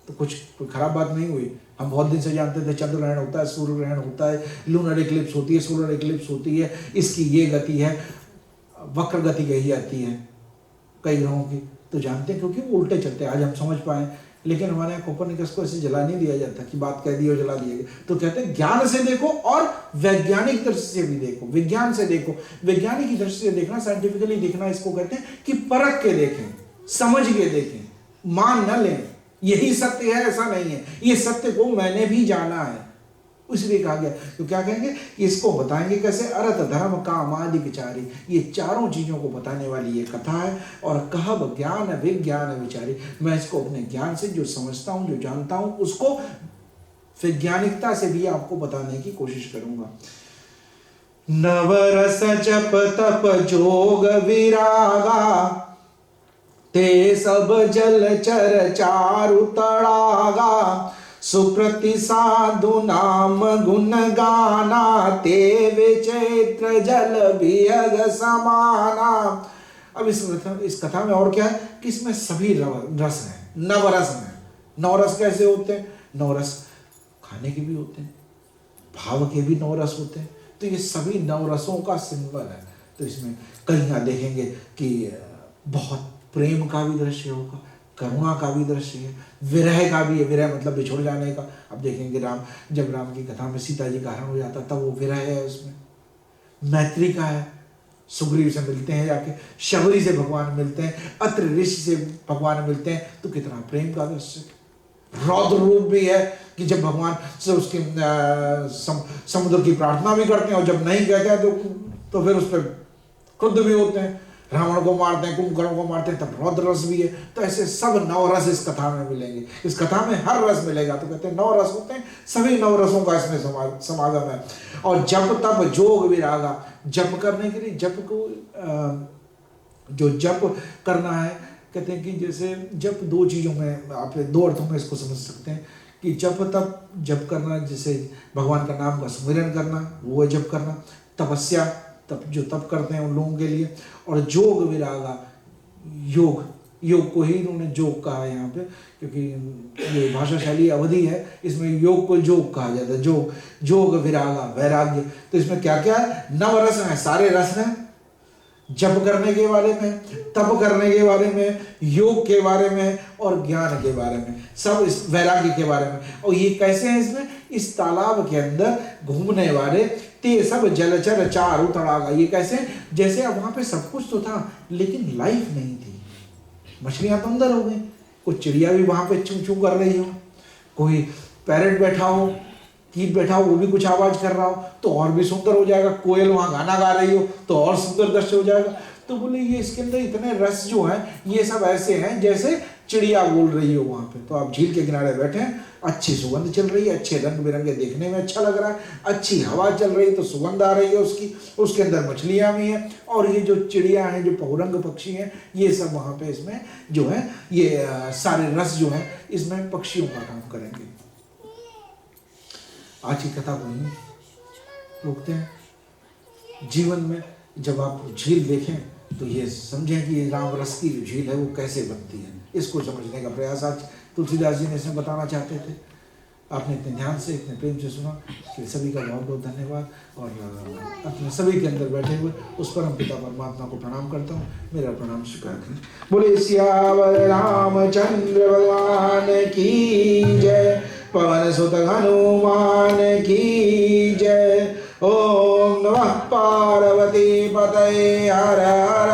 Speaker 1: तो कोई खराब बात नहीं हुई। हम बहुत दिन से जानते थे चंद्र ग्रहण होता है, सूर्य ग्रहण होता है, लूनर इक्लिप्स होती है, सोलर इक्लिप्स होती है, इसकी ये गति है, वक्र गति कही जाती है कई ग्रहों की, तो जानते हैं क्योंकि वो उल्टे चलते हैं। आज हम समझ पाए, लेकिन हमारे यहाँ कोपरनिकस को ऐसे जला नहीं दिया जाता कि बात कह दी और जला दिया गया। तो कहते हैं ज्ञान से देखो और वैज्ञानिक दृष्टि से भी देखो, विज्ञान से देखो। वैज्ञानिक की दृष्टि से देखना, साइंटिफिकली देखना, इसको कहते हैं कि परख के देखें, समझ के देखें, मान न लें यही सत्य है, ऐसा नहीं है, ये सत्य को मैंने भी जाना है, इसलिए कहा गया। तो क्या कहेंगे, इसको बताएंगे कैसे, अर्थ धर्म काम आदि विचारी, ये चारों चीजों को बताने वाली ये कथा है। और कहब ज्ञान विज्ञान विचारी, मैं इसको अपने ज्ञान से जो समझता हूं, जो जानता हूं, उसको वैज्ञानिकता से भी आपको बताने की कोशिश करूंगा। नवरस जप तप जोग विरागा, ते सब जल चर चारु तड़ागा, सुप्रति साधु नाम गुण गाना, ते विचित्र जल विहग समाना। अब इस कथा में और क्या है कि इसमें सभी रस हैं, नवरस हैं। नवरस कैसे होते हैं, नवरस खाने के भी होते हैं, भाव के भी नवरस होते हैं, तो ये सभी नवरसों का सिंबल है। तो इसमें कहीं ना देखेंगे कि बहुत प्रेम का भी दृश्य होगा, करुणा का भी दृश्य है, विरह का भी है, विरह मतलब बिछुड़ जाने का। अब देखेंगे जब राम की कथा में सीता जी का हरण हो जाता तब वो विरह है, उसमें मैत्री का है, सुग्रीव से मिलते हैं जाके, शबरी से भगवान मिलते हैं, अत्र ऋषि से भगवान मिलते हैं, तो कितना प्रेम का दृश्य। रौद्र रूप भी है कि जब भगवान से उसकी समुद्र की प्रार्थना भी करते हैं और जब नहीं कहते हैं तो फिर उस पर क्रुद्ध भी होते हैं, रावण को मारते हैं, कुंभकर्ण को मारते हैं, तब रौद्र रस भी है। तो ऐसे सब नवरस इस कथा में मिलेंगे, इस कथा में हर रस मिलेगा। तो कहते हैं नवरस होते हैं, सभी नवरसों का इसमें समागम है। और जप तप जोग विरागा, जप करने के लिए, जप को जो जप करना है, कहते हैं कि जैसे जप दो चीज़ों में, आप दो अर्थों में इसको समझ सकते हैं कि जप तप, जप करना जैसे भगवान का नाम का स्मरण करना, वो है जप करना। तपस्या, तप जो तप करते हैं उन लोगों के लिए। और जोग विरागा, योग योग को ही इन्होंने जोग कहा है यहाँ पे, क्योंकि ये भाषा शैली अवधि है, इसमें योग को जोग कहा जाता है। जोग, जोग विरागा वैराग्य। तो इसमें क्या क्या है? नव रस हैं, सारे रस हैं। जप करने के बारे में, तप करने के बारे में, योग के बारे में और ज्ञान के बारे में, सब इस वैराग्य के बारे में। और ये कैसे हैं इसमें? इस तालाब के अंदर घूमने वाले ते सब जलचर चारु तड़ागा। ये कैसे? जैसे अब वहां पे सब कुछ तो था लेकिन लाइफ नहीं थी। मछलियां तो अंदर हो गई, कोई चिड़िया भी वहां पे चू चू कर रही हो, कोई पैरेट बैठा हो, कीट बैठा हो, वो भी कुछ आवाज कर रहा हो तो और भी सुंदर हो जाएगा। कोयल वहां गाना गा रही हो तो और सुंदर दृश्य हो जाएगा। तो बोले ये इसके अंदर इतने रस जो हैं ये सब ऐसे हैं जैसे चिड़िया बोल रही हो वहां पे। तो आप झील के किनारे बैठे हैं, अच्छी सुगंध चल रही है, अच्छे रंग बिरंगे, देखने में अच्छा लग रहा है, अच्छी हवा चल रही है तो सुगंध आ रही है उसकी, उसके अंदर मछलियां भी हैं और ये जो चिड़िया हैं, जो बहुरंग पक्षी हैं, ये सब वहां पे इसमें जो है ये सारे रस जो है इसमें पक्षियों का काम करेंगे। आज की कथा को ही रोकते हैं। जीवन में जब आप झील देखें तो ये समझें कि ये राम रस की जो झील है वो कैसे बनती है, इसको समझने का प्रयास आज तुलसीदास जी ने इसमें बताना चाहते थे। आपने इतने ध्यान से, इतने प्रेम से सुना, इसके लिए सभी का बहुत बहुत धन्यवाद। और अपने सभी के अंदर बैठे हुए उस परम पिता परमात्मा को प्रणाम करता हूँ। मेरा प्रणाम स्वीकार करें। बोले सियावर रामचंद्र भगवान की जय, पवन सुत हनुमान की जय। ओम नमः पार्वती पतये हर हर